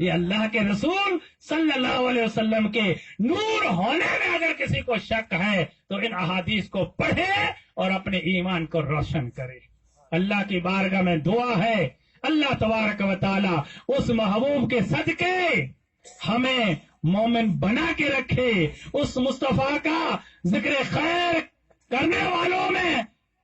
یہ اللہ کے رسول صلی اللہ علیہ وسلم کے نور ہونے میں اگر کسی کو شک ہے تو ان احادیث کو پڑھے اور اپنے ایمان کو روشن کرے. اللہ کی بارگاہ میں دعا ہے اللہ تبارک و تعالی اس محبوب کے صدقے ہمیں مومن بنا کے رکھے, اس مصطفیٰ کا ذکر خیر کرنے والوں میں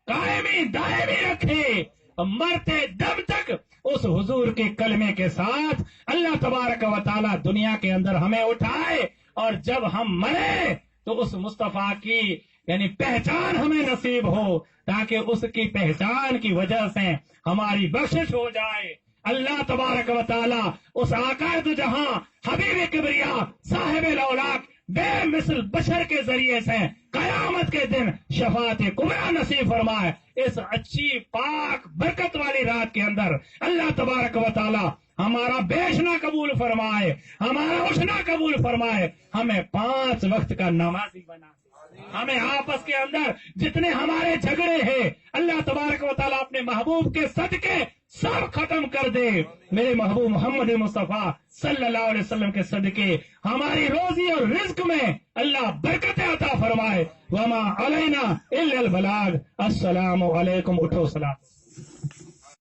قائمی دائمی رکھے, مرتے دم تک اس حضور کے کلمے کے ساتھ اللہ تبارک و تعالی دنیا کے اندر ہمیں اٹھائے, اور جب ہم مرے تو اس مصطفیٰ کی یعنی پہچان ہمیں نصیب ہو, تاکہ اس کی پہچان کی وجہ سے ہماری بخشش ہو جائے. اللہ تبارک و تعالی اس آقا دو جہاں حبیب کبریا صاحب الاولاق بے مثل بشر کے ذریعے سے قیامت کے دن شفاعت کبریٰ نصیب فرمائے. اس اچھی پاک برکت والی رات کے اندر اللہ تبارک و تعالی ہمارا بیچنا قبول فرمائے, ہمارا اٹھنا قبول فرمائے, ہمیں 5 وقت کا نمازی بنا دے. ہمیں آپس کے اندر جتنے ہمارے جھگڑے ہیں اللہ تبارک و تعالیٰ اپنے محبوب کے صدقے سب ختم کر دے. میرے محبوب محمد مصطفیٰ صلی اللہ علیہ وسلم کے صدقے ہماری روزی اور رزق میں اللہ برکت عطا فرمائے. وما علینا الا البلاغ. السلام علیکم. اٹھو صلاۃ.